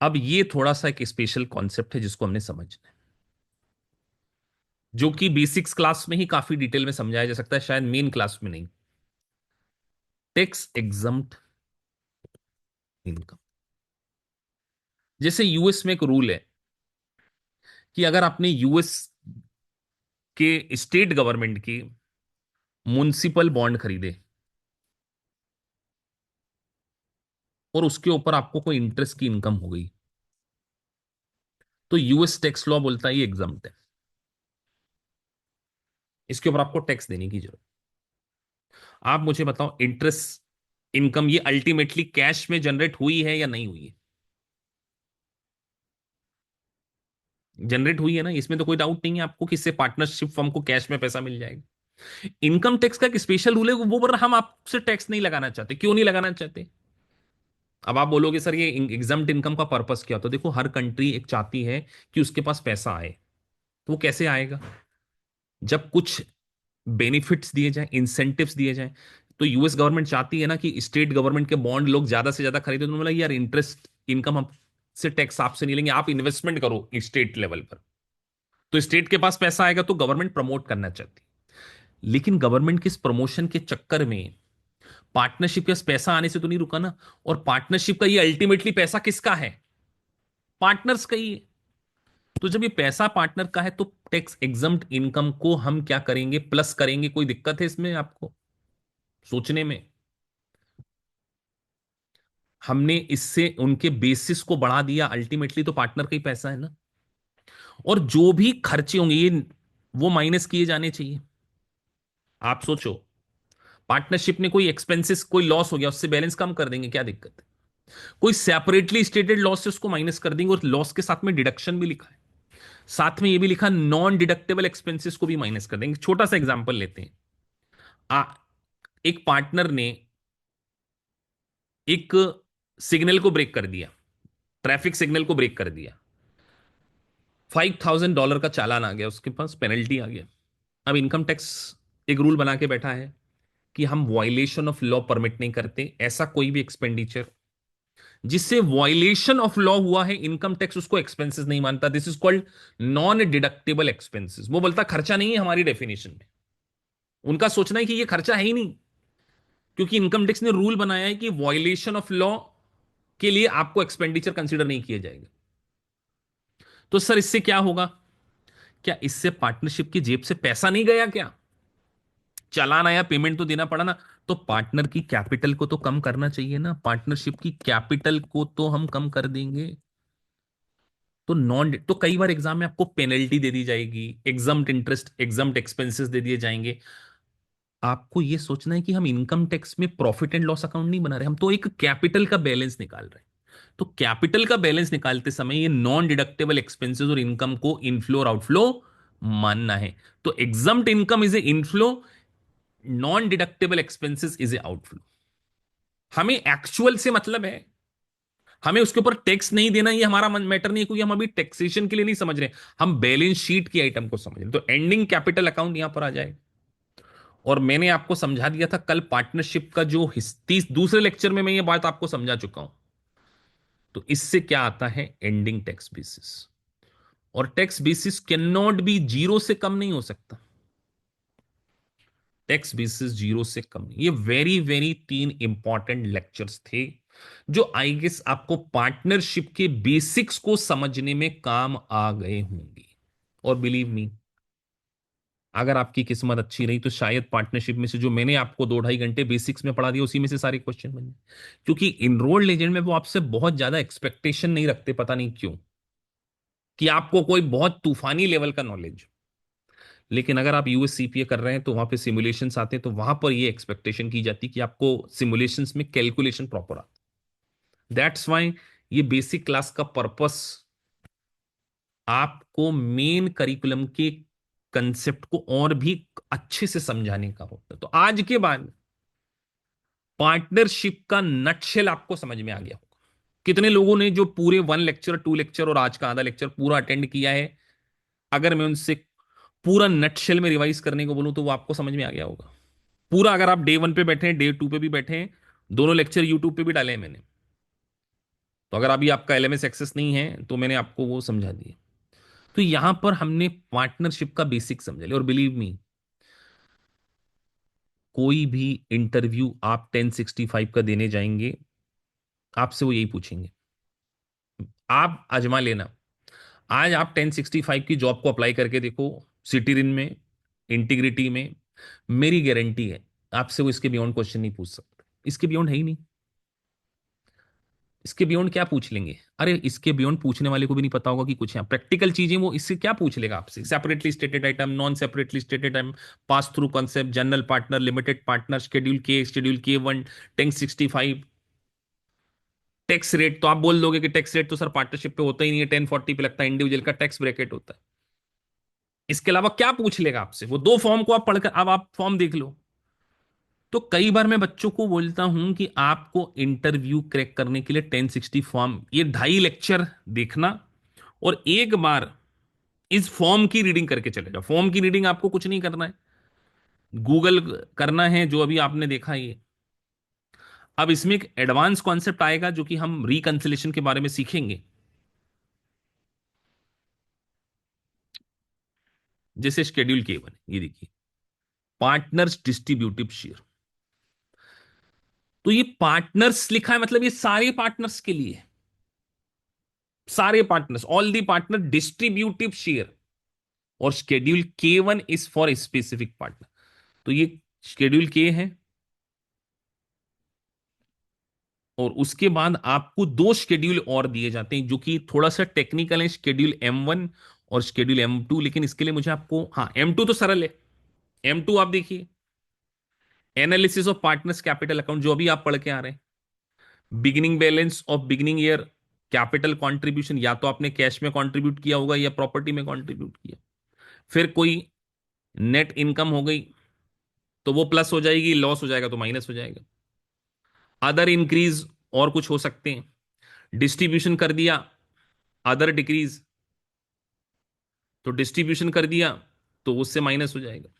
A: अब ये थोड़ा सा एक स्पेशल कॉन्सेप्ट है जिसको हमने समझना है, जो कि बेसिक्स क्लास में ही काफी डिटेल में समझाया जा सकता है, शायद मेन क्लास में नहीं। टैक्स एग्जम्प्ट इनकम, जैसे यूएस में एक रूल है कि अगर आपने यूएस के स्टेट गवर्नमेंट की म्युनिसिपल बॉन्ड खरीदे और उसके ऊपर आपको कोई इंटरेस्ट की इनकम हो गई, तो यूएस टैक्स लॉ बोलता है ये एग्जम्प्ट है, इसके ऊपर आपको टैक्स देने की जरूरत। आप मुझे बताओ इंटरेस्ट इनकम ये अल्टीमेटली कैश में जनरेट हुई है या नहीं हुई है? जनरेट हुई है ना, इसमें तो कोई डाउट नहीं है आपको कि इससे पार्टनरशिप फर्म को कैश में पैसा मिल जाएगा। इनकम टैक्स का एक स्पेशल रूल है, वो पर हम आपसे टैक्स नहीं लगाना चाहते। क्यों नहीं लगाना चाहते? अब आप बोलोगे सर ये एग्जम्प्ट इनकम का पर्पस क्या होता है? देखो हर कंट्री एक चाहती है कि उसके पास पैसा आए। तो वो कैसे आएगा? जब कुछ बेनिफिट्स दिए जाएं, इंसेंटिव्स दिए जाएं। तो यूएस गवर्नमेंट चाहती है ना कि स्टेट गवर्नमेंट के बॉन्ड लोग ज्यादा से ज्यादा खरीदे। तो उन्होंने बोला यार इंटरेस्ट इनकम हम से टैक्स आपसे नहीं लेंगे, आप इन्वेस्टमेंट करो स्टेट लेवल पर। तो स्टेट के पास पैसा आएगा तो गवर्नमेंट प्रमोट करना चाहती है। लेकिन गवर्नमेंट के इस प्रमोशन के चक्कर में पार्टनरशिप के पास पैसा आने से तो नहीं रुका ना। और पार्टनरशिप का ये अल्टीमेटली पैसा किसका है? पार्टनर्स का ही है। तो जब ये पैसा पार्टनर का है तो टैक्स एग्जम्प्ट इनकम को हम क्या करेंगे? प्लस करेंगे। कोई दिक्कत है इसमें आपको सोचने में? हमने इससे उनके बेसिस को बढ़ा दिया, अल्टीमेटली तो पार्टनर का ही पैसा है ना। और जो भी खर्चे होंगे ये वो माइनस किए जाने चाहिए। आप सोचो पार्टनरशिप ने कोई एक्सपेंसेस कोई लॉस हो गया, उससे बैलेंस कम कर देंगे, क्या दिक्कत है? कोई सेपरेटली स्टेटेड लॉस से उसको माइनस कर देंगे, और लॉस के साथ में डिडक्शन भी लिखा है, साथ में ये भी लिखा नॉन डिडक्टेबल एक्सपेंसेस को भी माइनस कर देंगे। छोटा सा एग्जांपल लेते हैं। आ, एक पार्टनर ने एक सिग्नल को ब्रेक कर दिया, ट्रैफिक सिग्नल को ब्रेक कर दिया, $5,000 का चालान आ गया, उसके पास पेनल्टी आ गया। अब इनकम टैक्स एक रूल बना के बैठा है कि हम वायलेशन ऑफ लॉ परमिट नहीं करते, ऐसा कोई भी एक्सपेंडिचर जिससे वॉयलेशन ऑफ लॉ हुआ है इनकम टैक्स उसको एक्सपेंसेस नहीं मानता। This is called non deductible expenses. वो बोलता खर्चा नहीं है हमारी डेफिनेशन में। उनका सोचना है कि ये खर्चा है ही नहीं, क्योंकि इनकम टैक्स ने रूल बनाया है कि वॉयलेशन ऑफ लॉ के लिए आपको एक्सपेंडिचर कंसीडर नहीं किया जाएगा। तो सर इससे क्या होगा? क्या इससे पार्टनरशिप की जेब से पैसा नहीं गया क्या? चालान आया, पेमेंट तो देना पड़ा ना। तो पार्टनर की कैपिटल को तो कम करना चाहिए ना, पार्टनरशिप की कैपिटल को तो हम कम कर देंगे। तो नॉन तो कई बार एग्जाम में आपको पेनल्टी दे दी जाएगी, एग्जम्प्ट इंटरेस्ट, एग्जम्प्ट एक्सपेंसेस दे दिए जाएंगे। आपको ये सोचना है कि हम इनकम टैक्स में प्रॉफिट एंड लॉस अकाउंट नहीं बना रहे, हम तो एक कैपिटल का बैलेंस निकाल रहे हैं। तो कैपिटल का बैलेंस निकालते समय ये नॉन डिडक्टेबल एक्सपेंसेस और इनकम को इनफ्लो और आउटफ्लो मानना है। तो exempt income is a inflow, non deductible expenses is A outflow. हमें एक्चुअल से मतलब है, हमें उसके ऊपर टैक्स नहीं देना, ये हमारा मैटर नहीं है, क्योंकि हम अभी टैक्सेशन के लिए नहीं समझ रहे, हम बैलेंस शीट की आइटम को समझ रहे। तो एंडिंग कैपिटल अकाउंट यहां पर आ जाए। और मैंने आपको समझा दिया था कल पार्टनरशिप का जो दूसरे लेक्चर में मैं ये बात आपको समझा चुका हूं। तो इससे क्या आता है? Ending tax basis. और tax basis can not be zero से कम नहीं हो सकता। टैक्स बेसिस जीरो से कम नहीं। ये वेरी वेरी तीन इंपॉर्टेंट लेक्चर्स थे जो आई गेस आपको पार्टनरशिप के बेसिक्स को समझने में काम आ गए होंगे। और बिलीव मी, अगर आपकी किस्मत अच्छी रही तो शायद पार्टनरशिप में से जो मैंने आपको 2-2.5 घंटे बेसिक्स में पढ़ा दिया उसी में से सारे क्वेश्चन बन जाए। क्योंकि इनरोल्ड एजेंट में वो आपसे बहुत ज्यादा एक्सपेक्टेशन नहीं रखते, पता नहीं क्यों, कि आपको कोई बहुत तूफानी लेवल का नॉलेज। लेकिन अगर आप यूएस सीपीए कर रहे हैं तो वहां पे सिमुलेशंस आते हैं, तो वहां पर ये एक्सपेक्टेशन की जाती है कि आपको सिमुलेशंस में कैलकुलेशन प्रॉपर आता। दैट्स वाई ये बेसिक क्लास का पर्पस आपको मेन करिकुलम के कंसेप्ट को और भी अच्छे से समझाने का होता है। तो आज के बाद पार्टनरशिप का नटशेल आपको समझ में आ गया होगा। कितने लोगों ने जो पूरे 1 लेक्चर 2 लेक्चर और आज का आधा लेक्चर पूरा अटेंड किया है, अगर मैं उनसे पूरा नटशेल में रिवाइज करने को बोलूं तो वो आपको समझ में आ गया होगा पूरा। अगर आप डे 1 पे बैठे हैं, डे 2 पे भी बैठे हैं, दोनों लेक्चर यूट्यूब पे भी डाले हैं मैंने। तो अगर अभी आपका एलएमएस एक्सेस नहीं है तो मैंने आपको वो समझा दिया। तो यहां पर हमने पार्टनरशिप का बेसिक समझ लिया। और बिलीव मी, कोई भी इंटरव्यू आप 1065 का देने जाएंगे, आपसे वो यही पूछेंगे। आप आजमा लेना, आज आप 1065 की जॉब को अप्लाई करके देखो, सिटीरिन में, इंटीग्रिटी में, मेरी गारंटी है आपसे वो इसके बियॉन्ड क्वेश्चन नहीं पूछ सकते। इसके बियॉन्ड है ही नहीं। इसके बियॉन्ड क्या पूछ लेंगे? अरे इसके बियॉन्ड पूछने वाले को भी नहीं पता होगा कि कुछ है प्रैक्टिकल चीजें, वो इससे क्या पूछ लेगा आपसे? Separately stated item, non separately stated item, pass through concept, general partner, limited partner, schedule के वन, 1065, टैक्स रेट। तो आप बोल दोगे कि टैक्स रेट तो सर पार्टनरशिप पे होता ही नहीं है, 1040 पे लगता है, इंडिविजुअल का टैक्स ब्रैकेट होता है। इसके अलावा क्या पूछ लेगा आपसे? वो दो फॉर्म को आप पढ़कर, अब आप फॉर्म देख लो। तो कई बार मैं बच्चों को बोलता हूं कि आपको इंटरव्यू क्रैक करने के लिए 1060 फॉर्म, ये 2.5 लेक्चर देखना, और एक बार इस फॉर्म की रीडिंग करके चले जाओ। फॉर्म की रीडिंग आपको कुछ नहीं करना है, गूगल करना है जो अभी आपने देखा ये। अब इसमें एक एडवांस कॉन्सेप्ट आएगा जो कि हम रिकंसिलेशन के बारे में सीखेंगे। जैसे शेड्यूल के वन, ये देखिए, पार्टनर्स डिस्ट्रीब्यूटिव शेयर। तो ये पार्टनर्स लिखा है, मतलब ये सारे पार्टनर्स के लिए, सारे partners, all the partner distributive share. और शेड्यूल के one is for specific partner. तो ये शेड्यूल के है। और उसके बाद आपको दो शेड्यूल और दिए जाते हैं जो कि थोड़ा सा टेक्निकल है, शेड्यूल M1 और शेड्यूल M2। लेकिन इसके लिए मुझे आपको, हाँ M2 तो सरल है। M2 आप देखिए, analysis of partners capital account, जो अभी आप पढ़ के आ रहे हैं। Beginning balance of beginning year, capital contribution, या तो आपने कैश में कंट्रीब्यूट किया होगा या प्रॉपर्टी में कंट्रीब्यूट किया। फिर कोई नेट इनकम हो गई तो वो प्लस हो जाएगी, लॉस हो जाएगा तो माइनस हो जाएगा। अदर इंक्रीज, और कुछ हो सकते हैं। डिस्ट्रीब्यूशन कर दिया, अदर डिक्रीज, तो डिस्ट्रीब्यूशन कर दिया तो उससे माइनस हो जाएगा।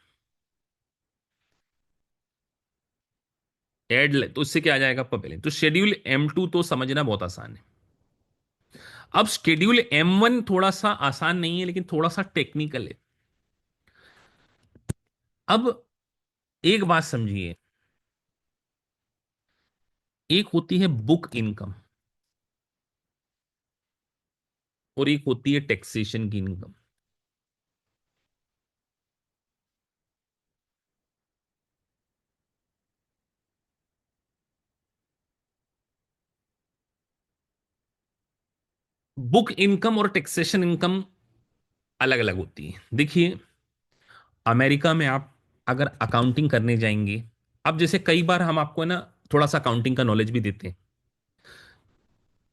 A: एड तो इससे क्या आ जाएगा आपका बैलेंस। तो शेड्यूल M2 तो समझना बहुत आसान है। अब शेड्यूल M1 थोड़ा सा आसान नहीं है, लेकिन थोड़ा सा टेक्निकल है। अब एक बात समझिए, एक होती है बुक इनकम और एक होती है टैक्सेशन की इनकम। बुक इनकम और टैक्सेशन इनकम अलग अलग होती है। देखिए, अमेरिका में आप अगर अकाउंटिंग करने जाएंगे, अब जैसे कई बार हम आपको है ना थोड़ा सा अकाउंटिंग का नॉलेज भी देते हैं।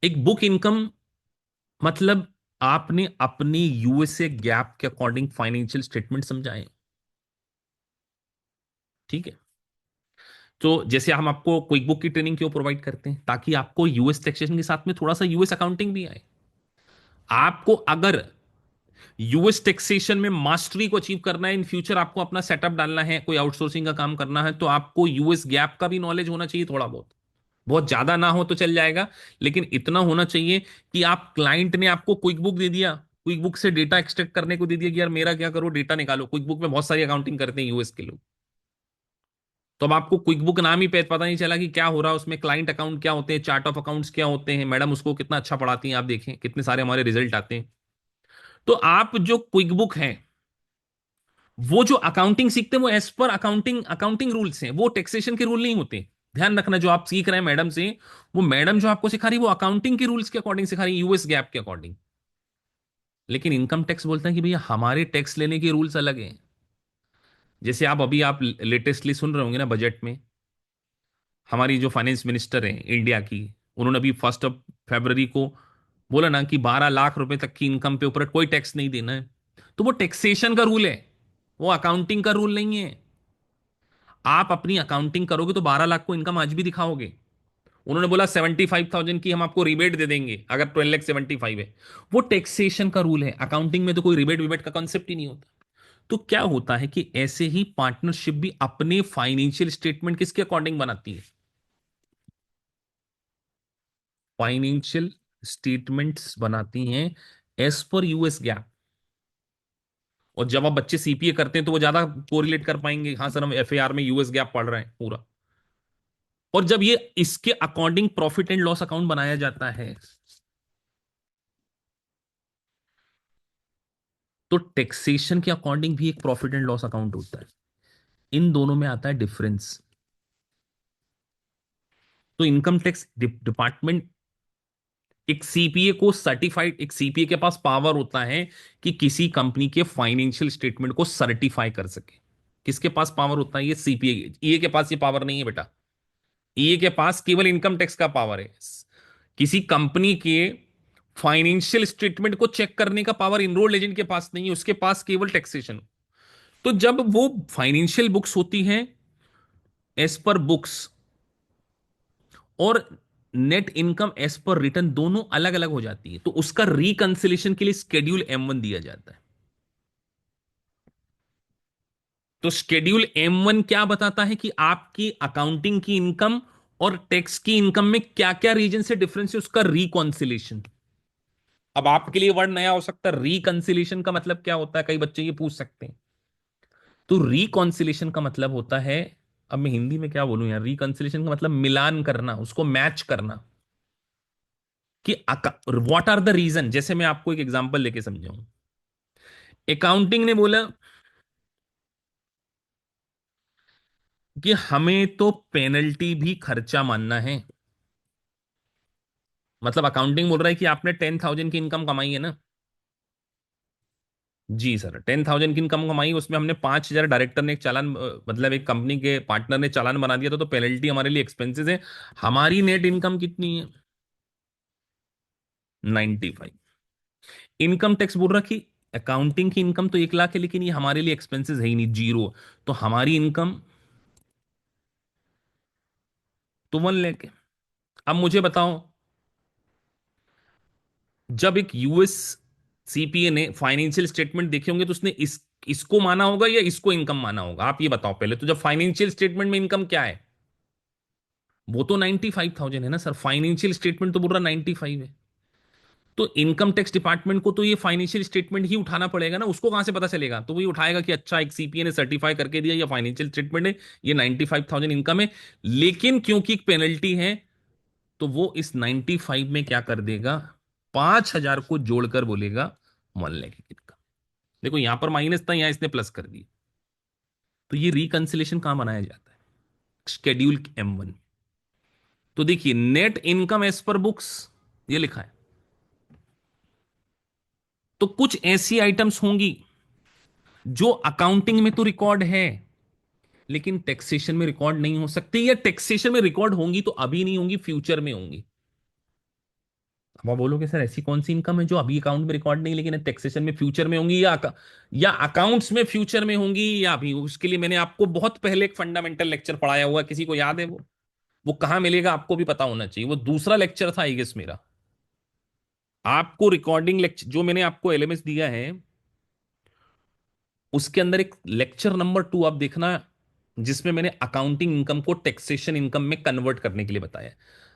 A: एक बुक इनकम मतलब आपने अपनी यूएसए गैप के अकॉर्डिंग फाइनेंशियल स्टेटमेंट समझाए, ठीक है। तो जैसे हम आपको क्विक बुक की ट्रेनिंग क्यों प्रोवाइड करते हैं, ताकि आपको यूएस टैक्सेशन के साथ में थोड़ा सा यूएस अकाउंटिंग भी आए। आपको अगर यूएस टैक्सेशन में मास्टरी को अचीव करना है, इन फ्यूचर आपको अपना सेटअप डालना है, कोई आउटसोर्सिंग का काम करना है, तो आपको यूएस गैप का भी नॉलेज होना चाहिए थोड़ा बहुत। बहुत ज्यादा ना हो तो चल जाएगा, लेकिन इतना होना चाहिए कि आप क्लाइंट ने आपको क्विक बुक दे दिया, क्विक बुक से डेटा एक्सट्रैक्ट करने को दे दिया कि यार मेरा क्या करो, डेटा निकालो। क्विक बुक में बहुत सारी अकाउंटिंग करते हैं यूएस के लोग। तो अब आपको क्विक बुक नाम ही पे पता नहीं चला कि क्या हो रहा है उसमें, क्लाइंट अकाउंट क्या होते हैं, चार्ट ऑफ अकाउंट्स क्या होते हैं, मैडम उसको कितना अच्छा पढ़ाती हैं, आप देखें कितने सारे हमारे रिजल्ट आते हैं। तो आप जो क्विक बुक है, वो जो अकाउंटिंग सीखते हैं वो as per accounting accounting rules हैं, वो टैक्सेशन के रूल नहीं होते। ध्यान रखना, जो आप सीख रहे हैं मैडम से, वो मैडम जो आपको सिखा रही है वो अकाउंटिंग के रूल्स के अकॉर्डिंग सिखा रही है, यूएस गैप के अकॉर्डिंग। लेकिन इनकम टैक्स बोलते हैं कि भैया हमारे टैक्स लेने के रूल्स अलग हैं। जैसे आप लेटेस्टली सुन रहे होंगे ना बजट में, हमारी जो फाइनेंस मिनिस्टर हैं इंडिया की, उन्होंने अभी 1 फरवरी को बोला ना कि 12 लाख रुपए तक की इनकम पे ऊपर कोई टैक्स नहीं देना है। तो वो टैक्सेशन का रूल है, वो अकाउंटिंग का रूल नहीं है। आप अपनी अकाउंटिंग करोगे तो 12 लाख को इनकम आज भी दिखाओगे। उन्होंने बोला 75,000 की हम आपको रिबेट दे देंगे अगर 12,75 है। वो टैक्सेशन का रूल है, अकाउंटिंग में तो कोई रिबेट विबेट का कॉन्सेप्ट ही नहीं होता। तो क्या होता है कि ऐसे ही पार्टनरशिप भी अपने फाइनेंशियल स्टेटमेंट किसके अकॉर्डिंग बनाती है, फाइनेंशियल स्टेटमेंट्स बनाती हैं एज पर यूएस गैप। और जब आप बच्चे सीपीए करते हैं तो वो ज्यादा कोरिलेट कर पाएंगे, हाँ सर हम एफएआर में यूएस गैप पढ़ रहे हैं पूरा। और जब ये इसके according profit and loss account बनाया जाता है, तो टैक्सेशन के अकॉर्डिंग भी एक प्रॉफिट एंड लॉस अकाउंट होता है। इन दोनों में आता है डिफरेंस। तो इनकम टैक्स डिपार्टमेंट एक सीपीए को सर्टिफाइड, एक सीपीए के पास पावर होता है कि किसी कंपनी के फाइनेंशियल स्टेटमेंट को सर्टिफाई कर सके। किसके पास पावर होता है, ये सीपीए। ईए के पास ये पावर नहीं है बेटा। ईए के पास केवल इनकम टैक्स का पावर है। किसी कंपनी के फाइनेंशियल स्टेटमेंट को चेक करने का पावर इनरोल्ड एजेंट के पास नहीं है, उसके पास केवल टैक्सेशन। तो जब वो फाइनेंशियल बुक्स होती हैं एज पर बुक्स, और net income as per return दोनों अलग अलग हो जाती है, तो उसका रिकंसिलेशन के लिए स्केड्यूल M1 दिया जाता है। तो स्केड्यूल M1 क्या बताता है कि आपकी अकाउंटिंग की इनकम और टैक्स की इनकम में क्या क्या रीजन से डिफरेंस है, उसका रिकॉन्सिलेशन। अब आपके लिए वर्ड नया हो सकता है, रिकंसिलेशन का मतलब क्या होता है, कई बच्चे ये पूछ सकते हैं। तो रिकॉन्सिलेशन का मतलब होता है, अब मैं हिंदी में क्या बोलूं यार, रिकंसिलेशन का मतलब मिलान करना, उसको मैच करना। कि व्हाट आर द रीजन, जैसे मैं आपको एक एग्जांपल लेके समझाऊं। अकाउंटिंग ने बोला कि हमें तो पेनल्टी भी खर्चा मानना है। मतलब अकाउंटिंग बोल रहा है कि आपने 10,000 की इनकम कमाई है ना, जी सर 10,000 की इनकम कमाई, उसमें हमने 5,000 डायरेक्टर ने एक चालान मतलब एक कंपनी के पार्टनर ने चालान बना दिया, तो पेनल्टी हमारे लिए एक्सपेंसेस है। हमारी नेट इनकम कितनी है, 95। इनकम टैक्स बोल रहा कि अकाउंटिंग की इनकम तो 1 लाख है, लेकिन ये हमारे लिए एक्सपेंसेस है ही नहीं, जीरो। तो हमारी इनकम तो 1 लाख है। अब मुझे बताओ, जब एक यूएस सीपीए ने फाइनेंशियल स्टेटमेंट देखे होंगे तो उसने इसको माना होगा या इसको इनकम माना होगा, आप ये बताओ पहले। तो जब फाइनेंशियल स्टेटमेंट में इनकम क्या है, वो तो 95,000 है ना सर, फाइनेंशियल स्टेटमेंट तो बोल रहा 95 है। तो इनकम टैक्स डिपार्टमेंट को तो ये फाइनेंशियल स्टेटमेंट ही उठाना पड़ेगा ना, उसको कहां से पता चलेगा? तो वही उठाएगा कि अच्छा एक सीपीए ने सर्टिफाई करके दिया, ये फाइनेंशियल स्टेटमेंट है, ये 95,000 इनकम है। लेकिन क्योंकि एक पेनल्टी है, तो वो इस 95 में क्या कर देगा, 5,000 को जोड़कर बोलेगा 1 लाख इनकम। देखो यहां पर माइनस था, यहां इसने प्लस कर दिया। तो ये रिकंसिलेशन कहां बनाया जाता है? Schedule M1। तो देखिए net income as per books ये लिखा है। तो कुछ ऐसी आइटम्स होंगी जो अकाउंटिंग में तो रिकॉर्ड है, लेकिन टैक्सेशन में रिकॉर्ड नहीं हो सकती, या टैक्सेशन में रिकॉर्ड होंगी तो अभी नहीं होंगी, फ्यूचर में होंगी। अब आप बोलोगे सर ऐसी कौन सी इनकम है जो अभी अकाउंट में रिकॉर्ड नहीं लेकिन टैक्सेशन में फ्यूचर में होंगी, या अकाउंट्स में फ्यूचर में होंगी, या अभी? उसके लिए मैंने आपको बहुत पहले एक फंडामेंटल लेक्चर पढ़ाया हुआ, किसी को याद है वो कहां मिलेगा? आपको भी पता होना चाहिए, वो दूसरा लेक्चर था आई गेस मेरा। आपको रिकॉर्डिंग लेक्चर जो मैंने आपको एलएमएस दिया है, उसके अंदर एक लेक्चर नंबर 2 आप देखना, जिसमें मैंने अकाउंटिंग इनकम को टैक्सेशन इनकम में कन्वर्ट करने के लिए बताया।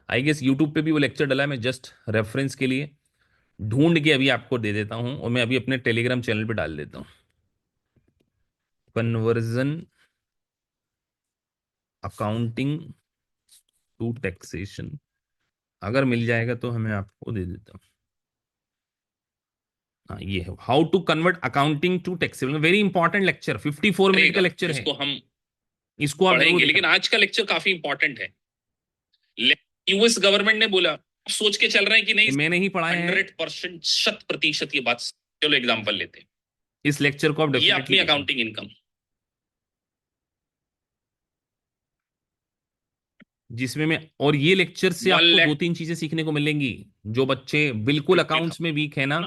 A: आई गेस यूट्यूब पे भी वो लेक्चर डला है, मैं जस्ट रेफरेंस के लिए ढूंढ के अभी आपको दे देता हूं, और मैं अभी अपने टेलीग्राम चैनल पे डाल देता हूं। कन्वर्जन अकाउंटिंग टू टैक्सेशन, अगर मिल जाएगा तो हमें आपको दे देता हूं। हाँ ये है, how to convert accounting to taxable, very important lecture, 54 minute का लेक्चर है। इसको हम इसको आप पढ़ेंगे, लेकिन आज का लेक्चर काफी इंपॉर्टेंट है। यूएस गवर्नमेंट ने बोला, आप सोच के चल रहे हैं कि नहीं मैंने ही पढ़ाया है 100%, 100% ये बात। चलो एग्जांपल लेते हैं, इस लेक्चर को आप ये अपनी अकाउंटिंग इनकम, जिसमें मैं, और ये लेक्चर से आपको 2-3 चीजें सीखने को मिलेंगी। जो बच्चे बिल्कुल अकाउंट्स में वीक है ना,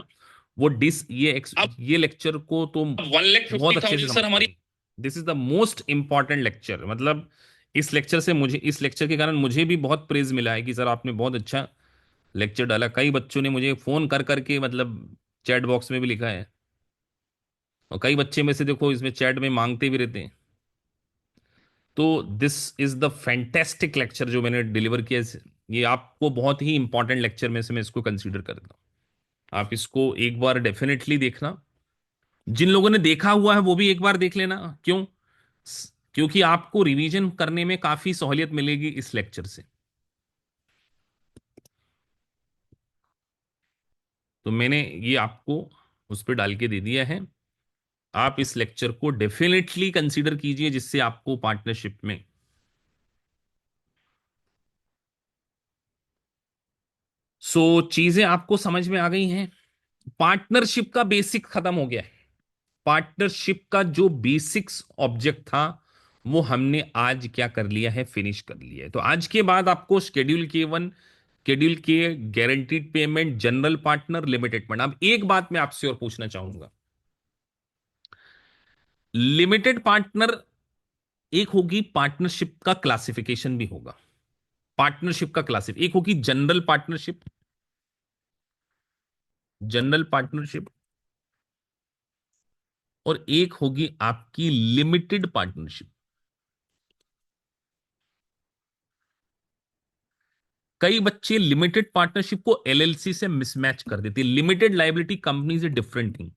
A: वो ये लेक्चर को तो 1,50,000 सर हमारी, this is the most important lecture. मतलब इस लेक्चर से मुझे, इस लेक्चर के कारण मुझे भी बहुत प्रेज मिला है कि सर आपने बहुत अच्छा लेक्चर डाला। कई बच्चों ने मुझे फोन कर करके, मतलब चैट बॉक्स में भी लिखा है, और कई बच्चे में से देखो इसमें चैट में मांगते भी रहते हैं। तो this is the fantastic lecture जो मैंने डिलीवर किया ये आपको बहुत ही इंपॉर्टेंट लेक्चर में से मैं इसको कंसीडर करता हूँ। आप इसको एक बार डेफिनेटली देखना, जिन लोगों ने देखा हुआ है वो भी एक बार देख लेना। क्यों? क्योंकि आपको रिवीजन करने में काफी सहूलियत मिलेगी इस लेक्चर से। तो मैंने ये आपको उस पर डाल के दे दिया है, आप इस लेक्चर को डेफिनेटली कंसीडर कीजिए, जिससे आपको पार्टनरशिप में, चीजें आपको समझ में आ गई हैं। पार्टनरशिप का बेसिक खत्म हो गया है। पार्टनरशिप का जो बेसिक्स ऑब्जेक्ट था वो हमने आज क्या कर लिया है, फिनिश कर लिया है। तो आज के बाद आपको शेड्यूल शेड्यूल के guaranteed payment, general partner, limited partner. अब एक बात मैं आपसे और पूछना चाहूंगा, लिमिटेड पार्टनर एक होगी, पार्टनरशिप का क्लासिफिकेशन भी होगा। पार्टनरशिप का क्लासिफ एक होगी जनरल पार्टनरशिप, जनरल पार्टनरशिप, और एक होगी आपकी लिमिटेड पार्टनरशिप। कई बच्चे लिमिटेड पार्टनरशिप को एलएलसी से मिसमैच कर देते हैं। लिमिटेड लाइबिलिटी कंपनी से डिफरेंट थिंग,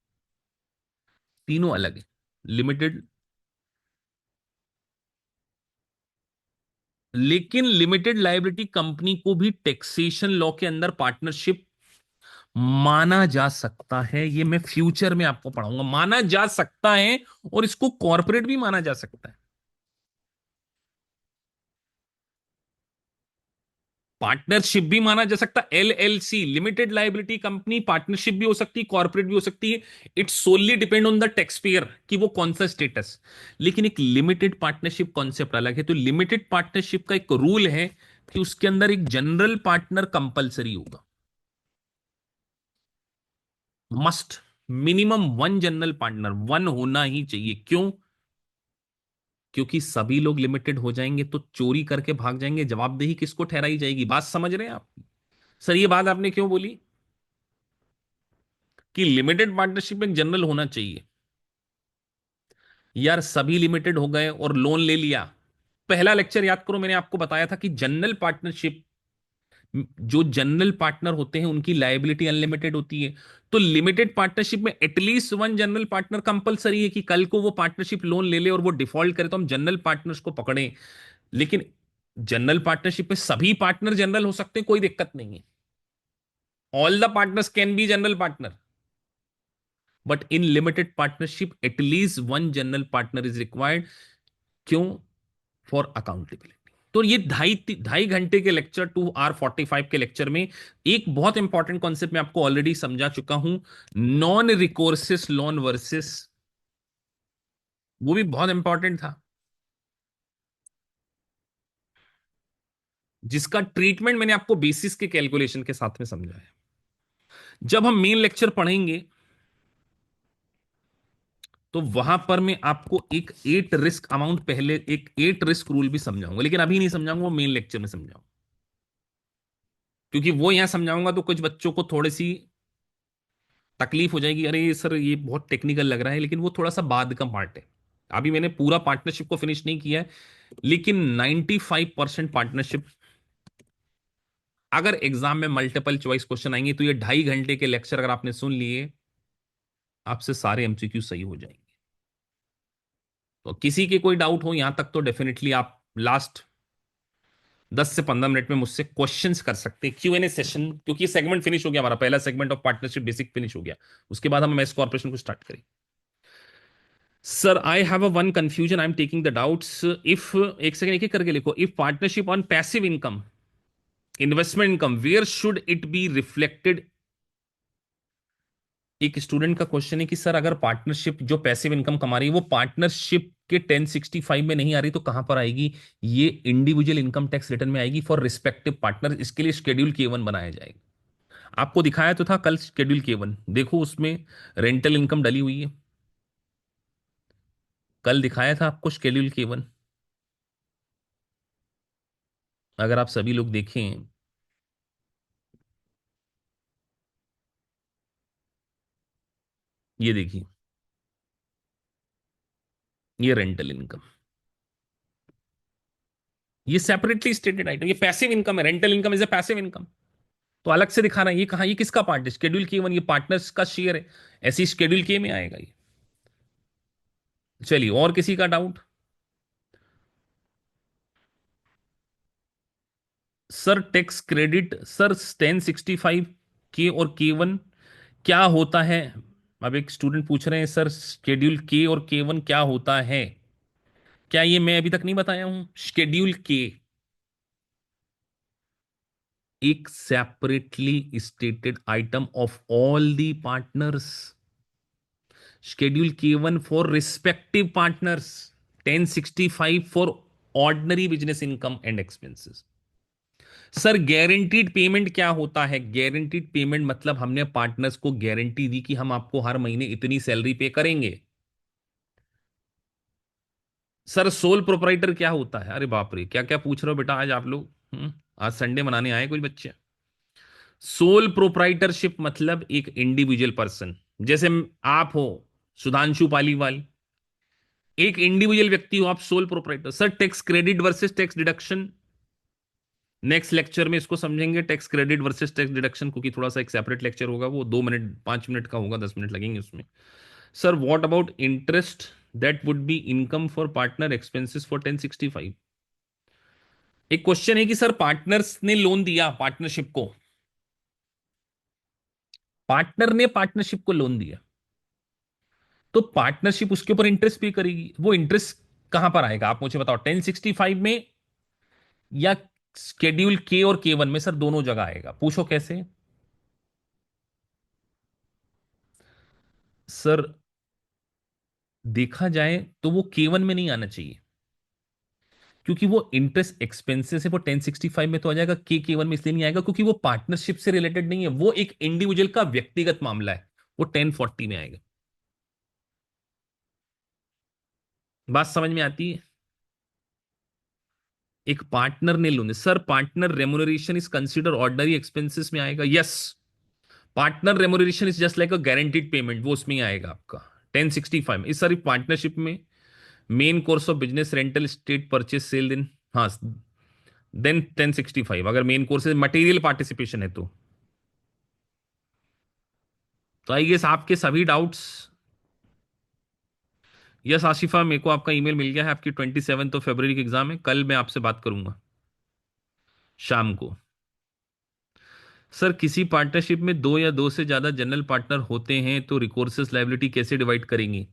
A: तीनों अलग है। लिमिटेड, लेकिन लिमिटेड लाइबिलिटी कंपनी को भी टैक्सेशन लॉ के अंदर पार्टनरशिप माना जा सकता है। ये मैं फ्यूचर में आपको पढ़ाऊंगा, माना जा सकता है, और इसको कॉर्पोरेट भी माना जा सकता है। पार्टनरशिप भी माना जा सकता है, LLC limited liability company partnership भी हो सकती है, कॉर्पोरेट भी हो सकती है। It's only depend on the tax payer कि वो कौन सा स्टेटस। लेकिन एक लिमिटेड पार्टनरशिप कॉन्सेप्ट अलग है। तो लिमिटेड पार्टनरशिप का एक रूल है कि उसके अंदर एक जनरल पार्टनर कंपलसरी होगा, मस्ट, मिनिमम 1 जनरल पार्टनर, 1 होना ही चाहिए। क्यों? क्योंकि सभी लोग लिमिटेड हो जाएंगे तो चोरी करके भाग जाएंगे, जवाबदेही किसको ठहराई जाएगी? बात समझ रहे हैं आप? सर ये बात आपने क्यों बोली कि लिमिटेड पार्टनरशिप में जनरल होना चाहिए? यार सभी लिमिटेड हो गए और लोन ले लिया, पहला लेक्चर याद करो, मैंने आपको बताया था कि जनरल पार्टनरशिप, जो जनरल पार्टनर होते हैं उनकी लायबिलिटी अनलिमिटेड होती है। तो लिमिटेड पार्टनरशिप में at least one general partner compulsory है कि कल को वो पार्टनरशिप लोन ले ले और वो डिफॉल्ट करे तो हम जनरल पार्टनर्स को पकड़ें। लेकिन जनरल पार्टनरशिप में सभी पार्टनर जनरल हो सकते हैं, कोई दिक्कत नहीं है। All the partners can be general partner, but in limited partnership at least one general partner is required. क्यों? For accountability. तो ये ढाई ढाई घंटे के लेक्चर, 2 hour 45 के लेक्चर में एक बहुत इंपॉर्टेंट कॉन्सेप्ट मैं आपको ऑलरेडी समझा चुका हूं, नॉन रिकोर्सिस लोन वर्सेस, वो भी बहुत इंपॉर्टेंट था, जिसका ट्रीटमेंट मैंने आपको बेसिस के कैलकुलेशन के साथ में समझाया। जब हम मेन लेक्चर पढ़ेंगे तो वहां पर मैं आपको एक 8 रिस्क अमाउंट, पहले एक 8 रिस्क रूल भी समझाऊंगा, लेकिन अभी नहीं समझाऊंगा, वो मेन लेक्चर में समझाऊंगा। क्योंकि वो यहां समझाऊंगा तो कुछ बच्चों को थोड़ी सी तकलीफ हो जाएगी, अरे सर ये बहुत टेक्निकल लग रहा है, लेकिन वो थोड़ा सा बाद का पार्ट है। अभी मैंने पूरा पार्टनरशिप को फिनिश नहीं किया है, लेकिन 95% पार्टनरशिप, अगर एग्जाम में मल्टीपल चॉइस क्वेश्चन आएंगे तो ये ढाई घंटे के लेक्चर अगर आपने सुन लिए, आपसे सारे एमसीक्यू सही हो जाएंगे। तो किसी के कोई डाउट हो यहां तक तो डेफिनेटली आप लास्ट 10 से 15 मिनट में मुझसे क्वेश्चंस कर सकते हैं, क्यू एन ए सेशन, क्योंकि सेगमेंट फिनिश हो गया, हमारा पहला segment of partnership basic finish हो गया। उसके बाद हम एमएस कॉर्पोरेशन को स्टार्ट करें। Sir I have a one confusion, I am taking the doubts. If, एक सेकंड एक एक करके लिखो, if partnership on passive income, investment income, where should it be reflected? एक स्टूडेंट का क्वेश्चन है कि सर अगर पार्टनरशिप जो पैसिव इनकम कमा रही है वो पार्टनरशिप के 1065 में नहीं आ रही तो कहां पर आएगी? ये इंडिविजुअल इनकम टैक्स रिटर्न में आएगी फॉर रिस्पेक्टिव पार्टनर। इसके लिए शेड्यूल के 1 बनाया जाएगा। आपको दिखाया तो था कल शेड्यूल के 1, देखो उसमें रेंटल इनकम डली हुई है। कल दिखाया था आपको शेड्यूल के 1, अगर आप सभी लोग देखें, ये देखिए, ये रेंटल इनकम, ये सेपरेटली स्टेटेड आइटम, ये पैसिव इनकम है, rental income is a passive income. तो अलग से दिखाना है, ये कहा, ये किसका पार्ट है? शेड्यूल के 1, ये पार्टनर्स का शेयर है, ऐसी शेड्यूल के में आएगा ये। चलिए, और किसी का doubt? Sir tax credit, sir 1065 के और के 1 क्या होता है? अब एक स्टूडेंट पूछ रहे हैं सर शेड्यूल के और के 1 क्या होता है? क्या ये मैं अभी तक नहीं बताया हूं? शेड्यूल के एक separately stated item of all the partners. Schedule के 1 for respective partners, 1065 for ordinary business income and expenses. Sir guaranteed payment क्या होता है? गारंटीड पेमेंट मतलब हमने पार्टनर्स को गारंटी दी कि हम आपको हर महीने इतनी सैलरी पे करेंगे। सर सोल प्रोपराइटर क्या होता है? अरे बाप रे, क्या क्या पूछ रहे हो बेटा आज आप लोग। आज संडे मनाने आए कुछ बच्चे। सोल प्रोपराइटरशिप मतलब एक इंडिविजुअल पर्सन, जैसे आप हो सुधांशु पालीवाल, एक इंडिविजुअल व्यक्ति हो आप, sole proprietor. Sir tax credit versus tax deduction, next lecture में इसको समझेंगे, tax credit versus tax deduction, क्योंकि थोड़ा सा एक सेपरेट लेक्चर होगा, वो 2 मिनट 5 मिनट का होगा, 10 मिनट लगेंगे उसमें। Sir what about interest that would be income for partner expenses for 1065? एक क्वेश्चन है कि सर पार्टनर्स ने लोन दिया पार्टनरशिप को, पार्टनर ने पार्टनरशिप को लोन दिया, तो पार्टनरशिप उसके ऊपर इंटरेस्ट पे करेगी। वो इंटरेस्ट कहां पर आएगा आप मुझे बताओ, 1065 में या शेड्यूल के और के 1 में? सर दोनों जगह आएगा, पूछो कैसे? सर देखा जाए तो वो के 1 में नहीं आना चाहिए, क्योंकि वो इंटरेस्ट एक्सपेंसेस है, वो 1065 में तो आ जाएगा, के 1 में इसलिए नहीं आएगा क्योंकि वो पार्टनरशिप से रिलेटेड नहीं है, वो एक इंडिविजुअल का व्यक्तिगत मामला है, वो 1040 में आएगा। बात समझ में आती है? एक पार्टनर ने loan, sir partner remuneration is consider ordinary expenses में आएगा, yes. Partner remuneration is just like a guaranteed payment, वो उसमें ही आएगा आपका 1065 में। इस सारी पार्टनरशिप में main course of business rental state purchase sale then, हाँ, देन 1065 अगर मेन कोर्स मटेरियल पार्टिसिपेशन है तो आई गेस आपके सभी डाउट्स। यस आशिफा, मेरे को आपका ईमेल मिल गया है, आपकी 27 फरवरी की एग्जाम है, कल मैं आपसे बात करूंगा शाम को। सर किसी पार्टनरशिप में दो या दो से ज्यादा जनरल पार्टनर होते हैं तो रिकोर्सेस लायबिलिटी कैसे डिवाइड करेंगे?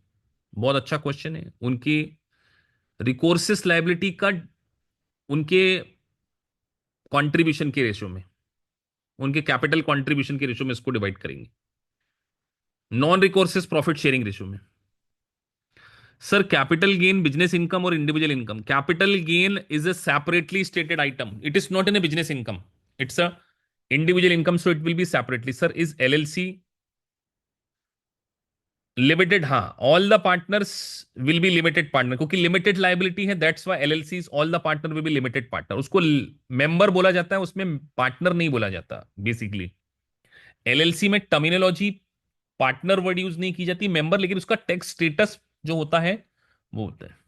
A: बहुत अच्छा क्वेश्चन है। उनकी रिकोर्सेस लायबिलिटी का उनके कंट्रीब्यूशन के रेशो में, उनके कैपिटल कंट्रीब्यूशन के रेशो में इसको डिवाइड करेंगे, non recourses profit sharing ratio में। Sir capital gain business income और individual income, capital gain is a separately stated item, it is not in a business income, it's a individual income, so it will be separately. Sir is LLC limited? हाँ, all the partners will be limited partner, क्योंकि limited liability है, that's why LLC all the partner will be limited partner. उसको member बोला जाता है, उसमें partner नहीं बोला जाता बेसिकली। एलएलसी में टर्मिनोलॉजी पार्टनर वर्ड यूज नहीं की जाती, मेंबर, लेकिन उसका टैक्स स्टेटस जो होता है वो होता है।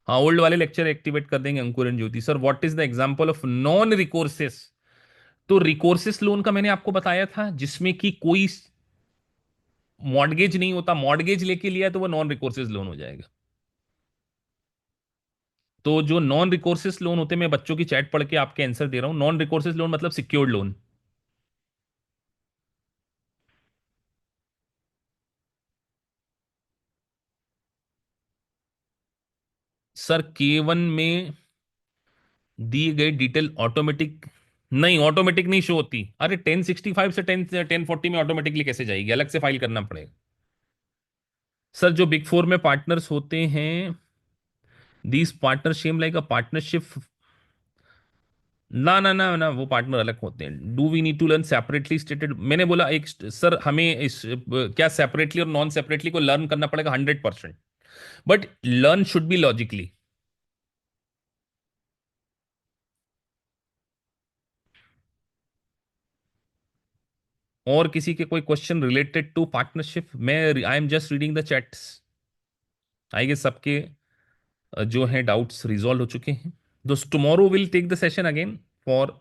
A: हाँ, ओल्ड वाले लेक्चर एक्टिवेट कर देंगे Ankur and Jyoti. Sir what is the example of non recourses? तो रिकोर्सेस लोन का मैंने आपको बताया था, जिसमें कि कोई मॉर्गेज नहीं होता, मॉर्गेज लेके लिया तो वो नॉन रिकोर्सेस लोन हो जाएगा। तो जो नॉन रिकोर्सेस लोन होते हैं, मैं बच्चों की चैट पढ़ के आपके आंसर दे रहा हूं। नॉन रिकोर्सेस लोन मतलब सिक्योर्ड लोन। सर K1 में दी गई डिटेल ऑटोमेटिक, नहीं ऑटोमेटिक नहीं शो होती। अरे 1065 से 1040 में ऑटोमेटिकली कैसे जाएगी, अलग से फाइल करना पड़ेगा। सर जो बिग फोर में पार्टनर्स होते हैं, these partner same like a partnership, ना ना ना ना, वो पार्टनर अलग होते हैं। Do we need to learn separately stated? मैंने बोला एक सर हमें इस क्या सेपरेटली और नॉन सेपरेटली को लर्न करना पड़ेगा 100%, but learn should be logically. और किसी के कोई क्वेश्चन रिलेटेड टू पार्टनरशिप? मैं I am just reading the chats. I guess सबके जो है डाउट्स रिजॉल्व हो चुके हैं। दोस्त tomorrow will take the session again for